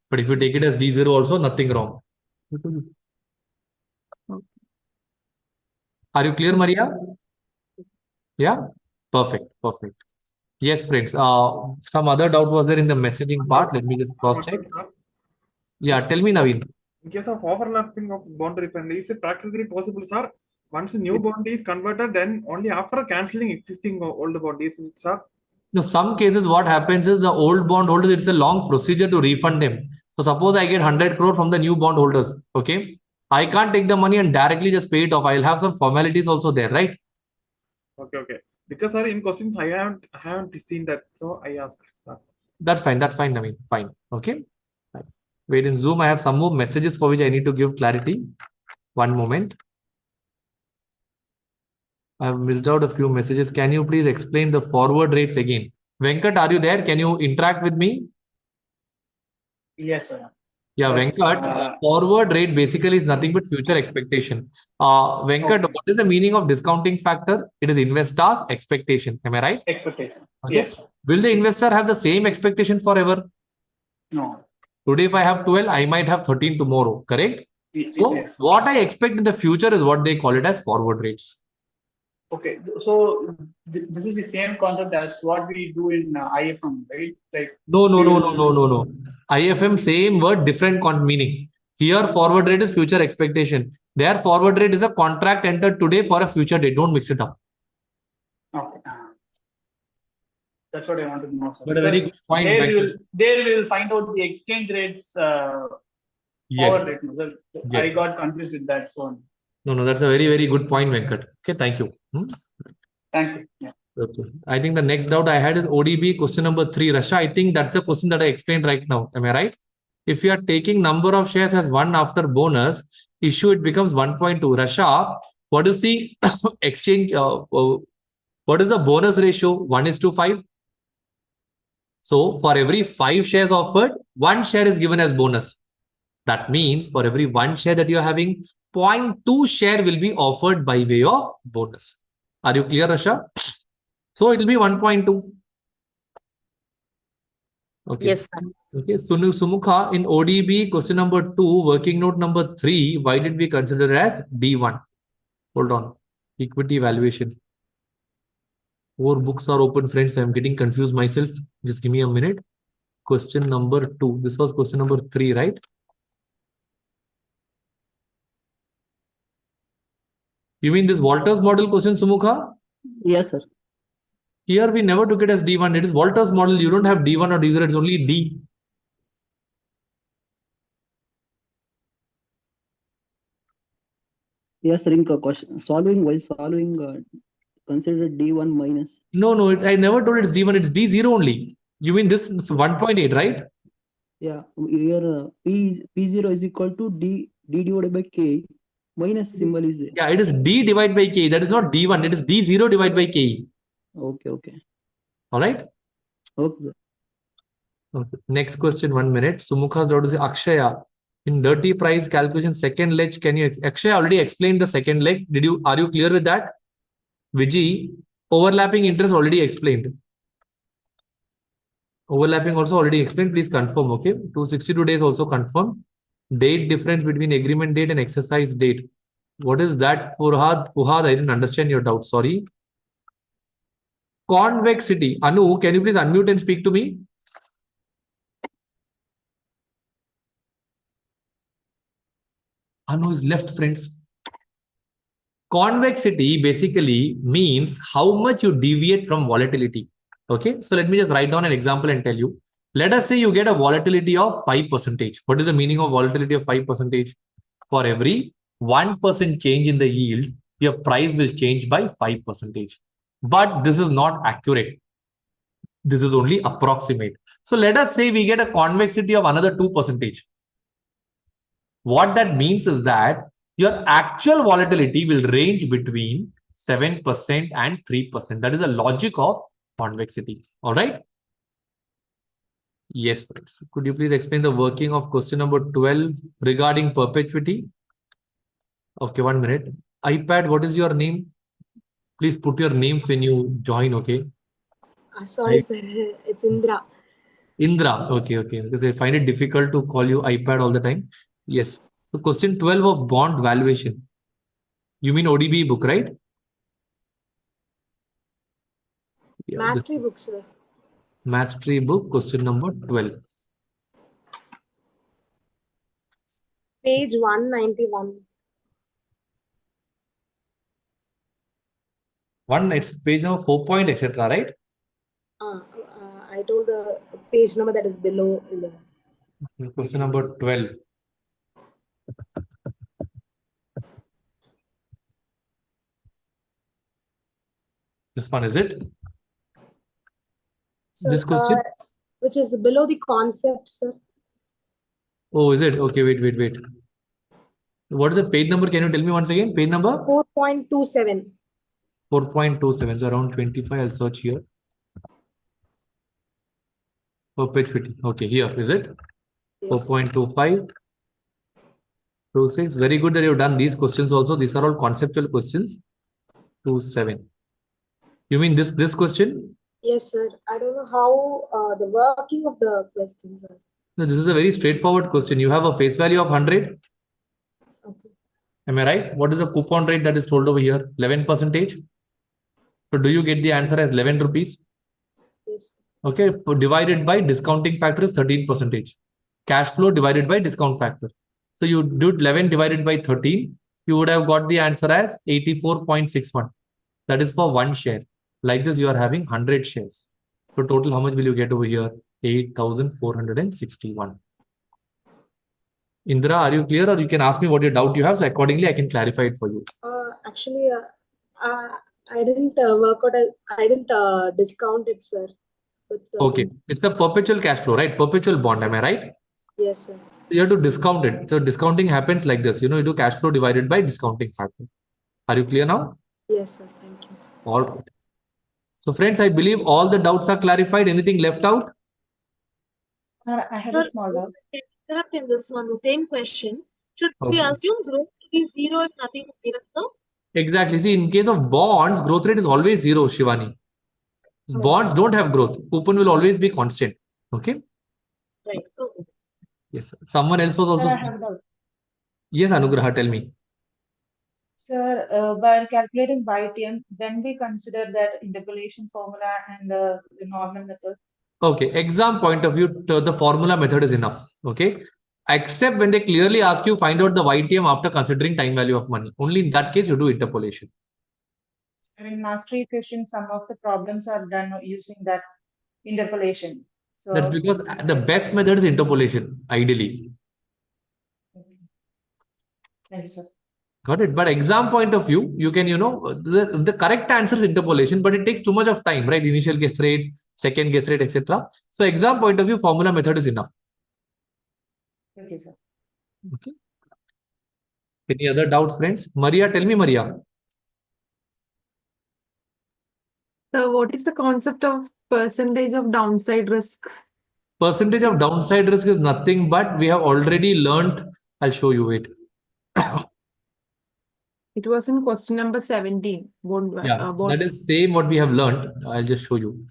S1: But if you take it as D0 also, nothing wrong.
S5: Okay.
S1: Are you clear, Maria? Yeah? Perfect. Perfect. Yes, friends. Some other doubt was there in the messaging part. Let me just cross check.
S4: Sir,
S1: Yeah, tell me, Naveen.
S4: in case of overlapping of bond refund, is it practically possible, sir? Once a new bond is converted, then only after cancelling existing old bond is, sir?
S1: No, some cases what happens is the old bond holders, it's a long procedure to refund them. So suppose I get 100 crore from the new bond holders. Okay. I can't take the money and directly just pay it off. I'll have some formalities also there, right?
S4: Okay, okay. Because, sir, in questions I haven't seen that, so I asked, sir.
S1: That's fine. That's fine, Naveen. Fine. Okay. Fine. Wait, in Zoom, I have some more messages for which I need to give clarity. One moment. I have missed out a few messages. Can you please explain the forward rates again? Venkat, are you there? Can you interact with me?
S3: Yes, sir.
S1: Yeah,
S3: That's,
S1: Venkat, forward rate basically is nothing but future expectation. Venkat,
S3: Okay.
S1: what is the meaning of discounting factor? It is investor's expectation. Am I right?
S3: Expectation.
S1: Okay.
S3: Yes, sir.
S1: Will the investor have the same expectation forever?
S3: No.
S1: Today, if I have 12, I might have 13 tomorrow, correct? So
S3: Yes.
S1: what I expect in the future is what they call it as forward rates.
S3: Okay. So this is the same concept as what we do in IFM, right? Like
S1: No.
S3: we will-
S1: IFM, same word, different meaning. Here, forward rate is future expectation. Their forward rate is a contract entered today for a future date. Don't mix it up.
S3: Okay. That's what I wanted to know, sir.
S1: But a very
S3: Because
S1: good point, Venkat.
S3: there we will find out the exchange rates
S1: Yes.
S3: forward rate. No? I
S1: Yes.
S3: got confused with that. So
S1: No, that's a very, very good point, Venkat. Okay, thank you.
S3: thank you. Yeah.
S1: Okay. I think the next doubt I had is ODB question number 3. Rasha, I think that's the question that I explained right now. Am I right? If you are taking number of shares as 1 after bonus issue, it becomes 1.2. Rasha, what is the exchange? What is the bonus ratio? 1:5. So for every 5 shares offered, 1 share is given as bonus. That means for every 1 share that you are having, 0.2 share will be offered by way of bonus. Are you clear, Rasha? So it will be 1.2. Okay.
S6: Yes, sir.
S1: Okay. Sumukha, in ODB, question number 2, working note number 3, why did we consider as D1? Hold on. Equity valuation. 4 books are open, friends. I'm getting confused myself. Just give me a minute. Question number 2. This was question number 3, right? You mean this Walters model question, Sumukha?
S7: Yes, sir.
S1: Here we never took it as D1. It is Walters model. You don't have D1 or D0. It's only D.
S7: Yes, sir. In question while solving, consider D1 minus.
S1: No. I never told it's D1. It's D0 only. You mean this 1.8, right?
S7: Yeah, here P0 is equal to D divided by K. Minus symbol is there.
S1: Yeah, it is D divided by K. That is not D1. It is D0 divided by K.
S7: Okay.
S1: All right.
S7: Okay, sir.
S1: Okay. Next question, 1 minute. Sumukha's daughter is Akshaya. In dirty price calculation, second leg, can you? Akshaya already explained the second leg. Are you clear with that? Viji, overlapping interest already explained. Overlapping also already explained. Please confirm. Okay. 262 days also confirm. Date difference between agreement date and exercise date. What is that, Fuhad, I didn't understand your doubt. Sorry. Convexity. Anu, can you please unmute and speak to me? Anu is left, friends. Convexity basically means how much you deviate from volatility. Okay, so let me just write down an example and tell you. Let us say you get a volatility of 5%. What is the meaning of volatility of 5%? For every 1% change in the yield, your price will change by 5%. But this is not accurate. This is only approximate. So let us say we get a convexity of another 2%. What that means is that your actual volatility will range between 7% and 3%. That is the logic of convexity. All right. Yes, friends. Could you please explain the working of question number 12 regarding perpetuity? Okay, 1 minute. iPad, what is your name? Please put your names when you join, okay?
S6: Sorry, sir. It's Indra.
S1: Indra. Okay, okay. Because I find it difficult to call you iPad all the time. Yes. So question 12 of bond valuation. You mean ODB book, right? Yeah,
S6: Mastery book, sir.
S1: Mastery book, question number 12.
S6: Page 191.
S1: It's page number 4 point, etc. Right?
S6: I told the page number that is below 11.
S1: Question number 12. This one, is it?
S6: So,
S1: This question?
S6: which is below the concept, sir.
S1: Oh, is it? Okay, wait. What is the page number? Can you tell me once again? Page number?
S6: 4.27.
S1: 4.27. So around 25. I'll search here. Perpetuity. Okay, here is it?
S6: Yes.
S1: 4.25. 26. Very good that you've done these questions also. These are all conceptual questions. 27. You mean this question?
S6: Yes, sir. I don't know how the working of the questions are.
S1: No, this is a very straightforward question. You have a face value of 100.
S6: Okay.
S1: Am I right? What is the coupon rate that is told over here? 11%. So do you get the answer as 11 rupees?
S6: Yes.
S1: Okay, divided by discounting factor is 13%. Cash flow divided by discount factor. So you do 11 divided by 13, you would have got the answer as 84.61. That is for one share. Like this, you are having 100 shares. So total, how much will you get over here? 8,461. Indra, are you clear, or you can ask me what your doubt you have? So accordingly, I can clarify it for you.
S6: Actually, I didn't work out. I didn't discount it, sir.
S1: Okay, it's a perpetual cash flow, right? Perpetual bond, am I right?
S6: Yes, sir.
S1: You have to discount it. So discounting happens like this. You do cash flow divided by discounting factor. Are you clear now?
S6: Yes, sir. Thank you.
S1: All right. So friends, I believe all the doubts are clarified. Anything left out?
S8: I have a small doubt.
S2: Interrupt in this one, the same question. Should we
S1: Okay.
S2: assume growth to be zero if nothing is given, sir?
S1: Exactly. See, in case of bonds, growth rate is always zero, Shivani. Bonds don't have growth. Coupon will always be constant. Okay.
S2: Right. Okay.
S1: Yes. Someone else was also.
S8: Sir, I have a doubt.
S1: Yes, Anugraha, tell me.
S8: Sir, while calculating YTM, when we consider that interpolation formula and the normal method.
S1: Okay. Exam point of view, the formula method is enough. Okay. Except when they clearly ask you find out the YTM after considering time value of money. Only in that case you do interpolation.
S8: In mastery question, some of the problems are done using that interpolation. So
S1: That's because the best method is interpolation, ideally.
S8: thank you, sir.
S1: Got it. But exam point of view, you can, the correct answer is interpolation, but it takes too much of time, right? Initial guess rate, second guess rate, etc. So exam point of view, formula method is enough.
S8: Thank you, sir.
S1: Okay. Any other doubts, friends? Maria, tell me, Maria.
S5: So what is the concept of percentage of downside risk?
S1: Percentage of downside risk is nothing but we have already learned. I'll show you it.
S5: It was in question number 17.
S1: That is same what we have learned. I'll just show you.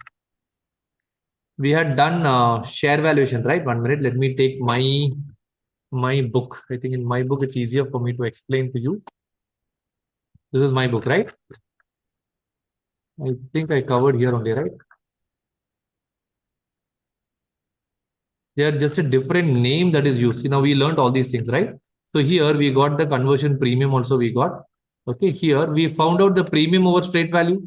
S1: We had done share valuation, right? 1 minute. Let me take my book. I think in my book, it's easier for me to explain to you. This is my book, right? I think I covered here only, right? They are just a different name that is used. Now we learned all these things, right? So here we got the conversion premium also we got. Okay, here we found out the premium over straight value.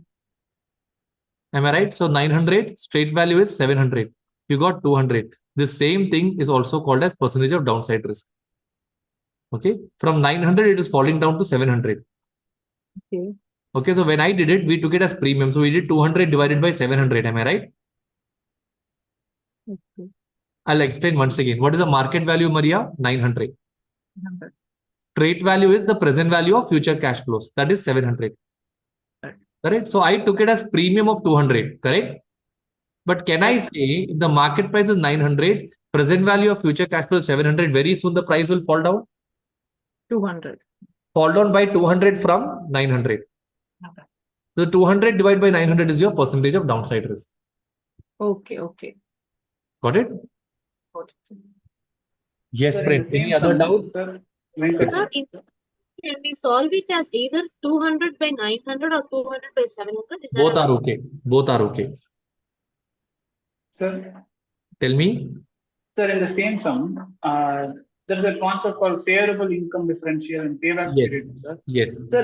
S1: Am I right? So 900, straight value is 700. You got 200. The same thing is also called as percentage of downside risk. Okay, from 900 it is falling down to 700.
S5: Okay.
S1: Okay, so when I did it, we took it as premium. So we did 200 divided by 700. Am I right?
S5: Okay.
S1: I'll explain once again. What is the market value, Maria? 900.
S5: 100.
S1: Straight value is the present value of future cash flows. That is 700. Correct. So I took it as premium of 200. Correct. But can I say if the market price is 900, present value of future cash flow is 700, very soon the price will fall down?
S5: 200.
S1: Fall down by 200 from 900.
S5: Okay.
S1: So 200 divided by 900 is your percentage of downside risk.
S5: Okay. Okay.
S1: Got it?
S5: Got it.
S1: Yes,
S3: Sir, in
S1: friends.
S3: the
S1: Any
S3: same
S1: other
S3: sum,
S1: doubts?
S3: Sir,
S2: Sir, can we solve it as either 200 by 900 or 200 by 700? Is that
S1: Both are
S2: allowed?
S1: okay. Both are okay.
S3: Sir,
S1: Tell me.
S3: sir, in the same sum, there is a concept called favorable income differential and payback
S1: Yes.
S3: period, sir.
S1: Yes.
S3: Sir,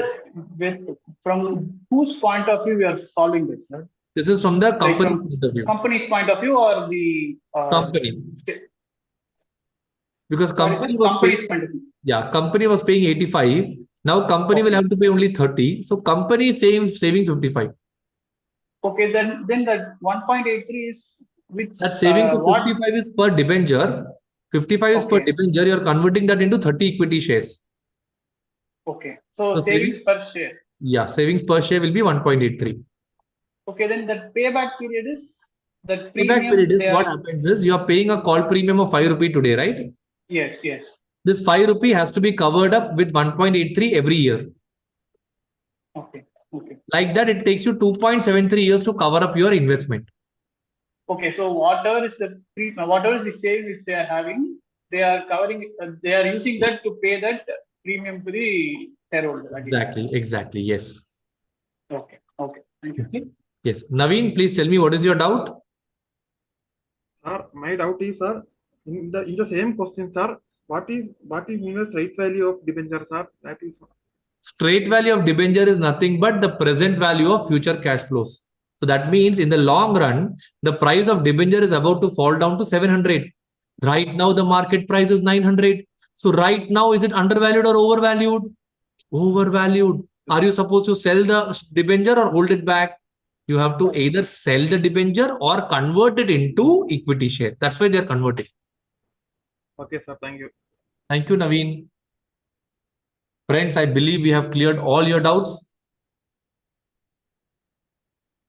S3: from whose point of view we are solving this, sir?
S1: This is from the
S3: Like
S1: company's
S3: from
S1: point of view.
S3: company's point of view or the
S1: Company. Because
S3: sorry,
S1: company
S3: sir,
S1: was
S3: company's
S1: paying,
S3: point of view.
S1: yeah, company was paying 85. Now company will
S3: Okay.
S1: have to pay only 30. So company is saving 55.
S3: Okay, then that 1.83 is which
S1: That savings of
S3: what?
S1: 55 is per debenture. 55 is per
S3: Okay.
S1: debenture. You're converting that into 30 equity shares.
S3: Okay, so
S1: So
S3: savings per share.
S1: Yeah, savings per share will be 1.83.
S3: Okay, then that payback period is that
S1: Payback period
S3: premium
S1: is
S3: they
S1: what
S3: are.
S1: happens is you are paying a call premium of 5 rupee today, right?
S3: Yes, yes.
S1: This 5 rupee has to be covered up with 1.83 every year.
S3: Okay, okay.
S1: Like that, it takes you 2.73 years to cover up your investment.
S3: Okay, so whatever is the savings they are having, they are covering. They are using that to pay that premium to the shareholder. Again.
S1: Exactly. Yes.
S3: Okay, okay. Thank you.
S1: Okay. Yes. Naveen, please tell me what is your doubt?
S4: Sir, my doubt is, sir, in the same question, sir, what is mean the straight value of debenture, sir? That is
S1: Straight value of debenture is nothing but the present value of future cash flows. So that means in the long run, the price of debenture is about to fall down to 700. Right now, the market price is 900. So right now, is it undervalued or overvalued? Overvalued. Are you supposed to sell the debenture or hold it back? You have to either sell the debenture or convert it into equity share. That's why they're converting.
S4: okay, sir. Thank you.
S1: Thank you, Naveen. Friends, I believe we have cleared all your doubts.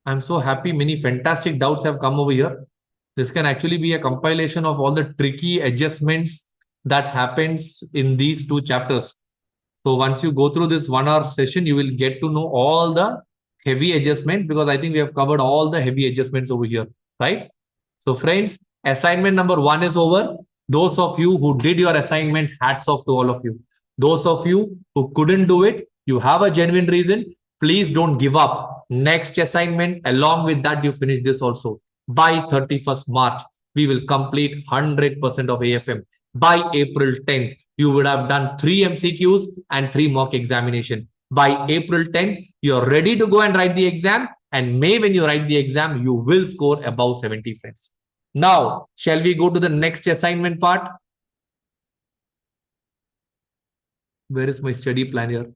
S1: I'm so happy many fantastic doubts have come over here. This can actually be a compilation of all the tricky adjustments that happens in these two chapters. So once you go through this 1 hour session, you will get to know all the heavy adjustment because I think we have covered all the heavy adjustments over here, right? So friends, assignment number 1 is over. Those of you who did your assignment, hats off to all of you. Those of you who couldn't do it, you have a genuine reason. Please don't give up. Next assignment, along with that, you finish this also. By 31st March, we will complete 100% of AFM. By April 10th, you would have done 3 MCQs and 3 mock examination. By April 10th, you're ready to go and write the exam. And May, when you write the exam, you will score above 70, friends. Now, shall we go to the next assignment part? Where is my study plan here?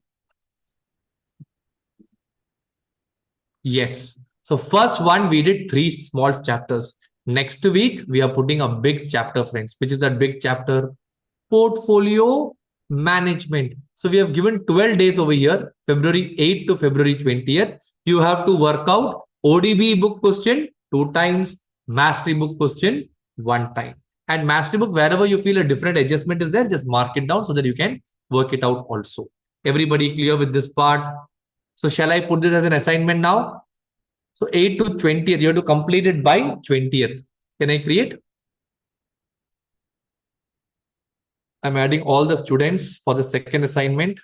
S1: Yes. So first one, we did 3 small chapters. Next week, we are putting a big chapter, friends. Which is that big chapter? Portfolio management. So we have given 12 days over here, February 8th to February 20th. You have to work out ODB book question 2 times, mastery book question 1 time. And mastery book, wherever you feel a different adjustment is there, just mark it down so that you can work it out also. Everybody clear with this part? So shall I put this as an assignment now? So 8 to 20th, you have to complete it by 20th. Can I create? I'm adding all the students for the second assignment.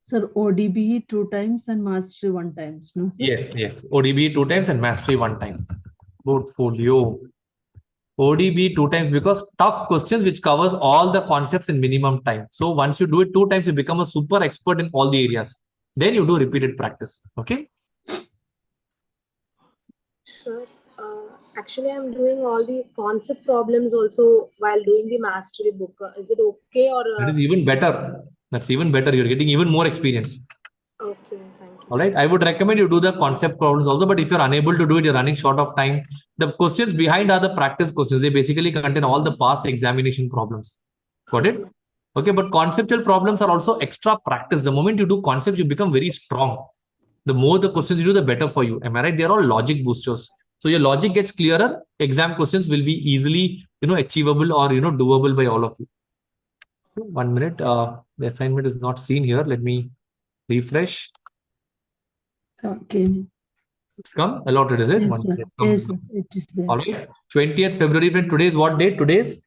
S9: Sir, ODB 2 times and mastery 1 times, no? Sir?
S1: Yes. ODB 2 times and mastery 1 time. Portfolio. ODB 2 times because tough questions which covers all the concepts in minimum time. So once you do it 2 times, you become a super expert in all the areas. Then you do repeated practice. Okay.
S6: Sir, actually, I'm doing all the concept problems also while doing the mastery book. Is it okay or?
S1: That is even better. That's even better. You're getting even more experience.
S6: Okay, thank you.
S1: All right. I would recommend you do the concept problems also, but if you're unable to do it, you're running short of time. The questions behind are the practice questions. They basically contain all the past examination problems. Got it? Okay, but conceptual problems are also extra practice. The moment you do concepts, you become very strong. The more the questions you do, the better for you. Am I right? They're all logic boosters. So your logic gets clearer. Exam questions will be easily, achievable or, doable by all of you. 1 minute. The assignment is not seen here. Let me refresh.
S9: Okay.
S1: It's come allotted, is it?
S9: Yes,
S1: One
S9: sir.
S1: minute.
S9: Yes, sir. It is there.
S1: All right. 20th February. Today is what date? Today's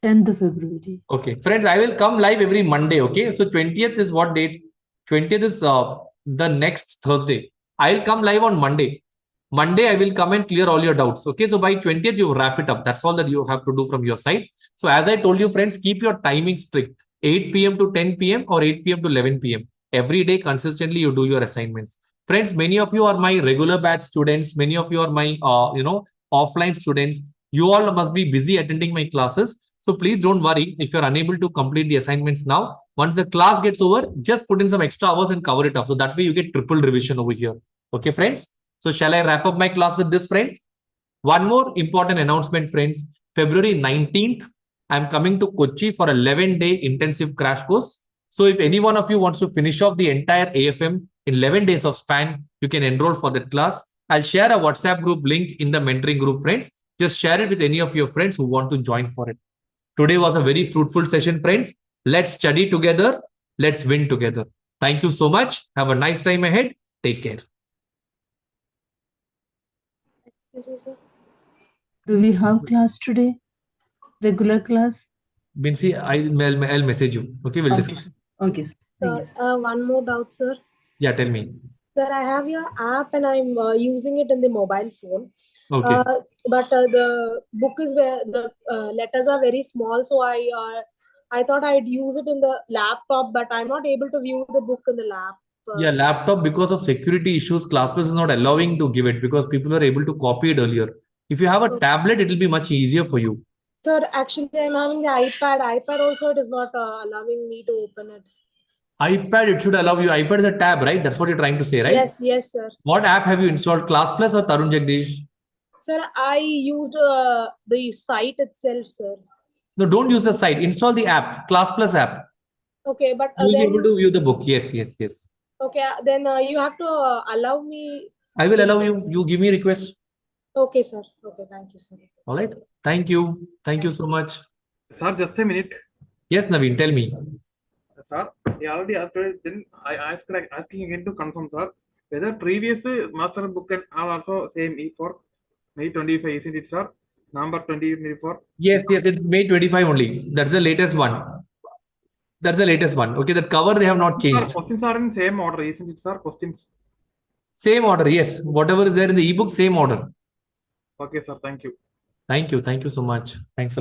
S9: 10th of February.
S1: Okay, friends, I will come live every Monday. Okay, so 20th is what date? 20th is the next Thursday. I'll come live on Monday. Monday, I will come and clear all your doubts. Okay, so by 20th, you wrap it up. That's all that you have to do from your side. So as I told you, friends, keep your timing strict. 8 p.m. to 10 p.m. or 8 p.m. to 11 p.m. Every day, consistently, you do your assignments. Friends, many of you are my regular batch students. Many of you are my, offline students. You all must be busy attending my classes. So please don't worry if you're unable to complete the assignments now. Once the class gets over, just put in some extra hours and cover it up. So that way you get triple revision over here. Okay, friends? So shall I wrap up my class with this, friends? One more important announcement, friends. February 19th, I'm coming to Kochi for 11-day intensive crash course. So if any one of you wants to finish off the entire AFM in 11 days of span, you can enroll for that class. I'll share a WhatsApp group link in the mentoring group, friends. Just share it with any of your friends who want to join for it. Today was a very fruitful session, friends. Let's study together. Let's win together. Thank you so much. Have a nice time ahead. Take care.
S6: Excuse me, sir.
S9: Do we have class today? Regular class?
S1: Binsi, I'll message you. Okay, we'll discuss.
S9: Sir. Okay, sir. Thank you, sir.
S6: One more doubt, sir.
S1: Yeah, tell me.
S6: Sir, I have your app and I'm using it in the mobile phone.
S1: Okay.
S6: But the book is where the letters are very small, so I thought I'd use it in the laptop, but I'm not able to view the book in the lap.
S1: Yeah, laptop, because of security issues, ClassPass is not allowing to give it because people are able to copy it earlier. If you have a tablet, it will be much easier for you.
S6: Sir, actually, I'm having the iPad. iPad also, it is not allowing me to open it.
S1: iPad, it should allow you. iPad is a tab, right? That's what you're trying to say, right?
S6: Yes, sir.
S1: What app have you installed? ClassPlus or Tarun Jagdish?
S6: Sir, I used the site itself, sir.
S1: No, don't use the site. Install the app, ClassPlus app.
S6: Okay, but
S1: You will be
S6: then,
S1: able to view the book. Yes.
S6: okay, then you have to allow me.
S1: I will allow you. You give me a request.
S6: Okay, sir. Okay, thank you, sir.
S1: All right. Thank you. Thank you so much.
S4: Sir, just a minute.
S1: Yes, Naveen, tell me.
S4: Sir, he already asked, then I asking again to confirm, sir, whether previous master book are also same for May 25, isn't it, sir? Number 2024.
S1: Yes, it's May 25 only. That's the latest one. Okay, the cover they have not changed.
S4: Sir, questions are in same order, isn't it, sir? Questions.
S1: Same order, yes. Whatever is there in the ebook, same order.
S4: Okay, sir. Thank you.
S1: Thank you so much. Thanks a lot.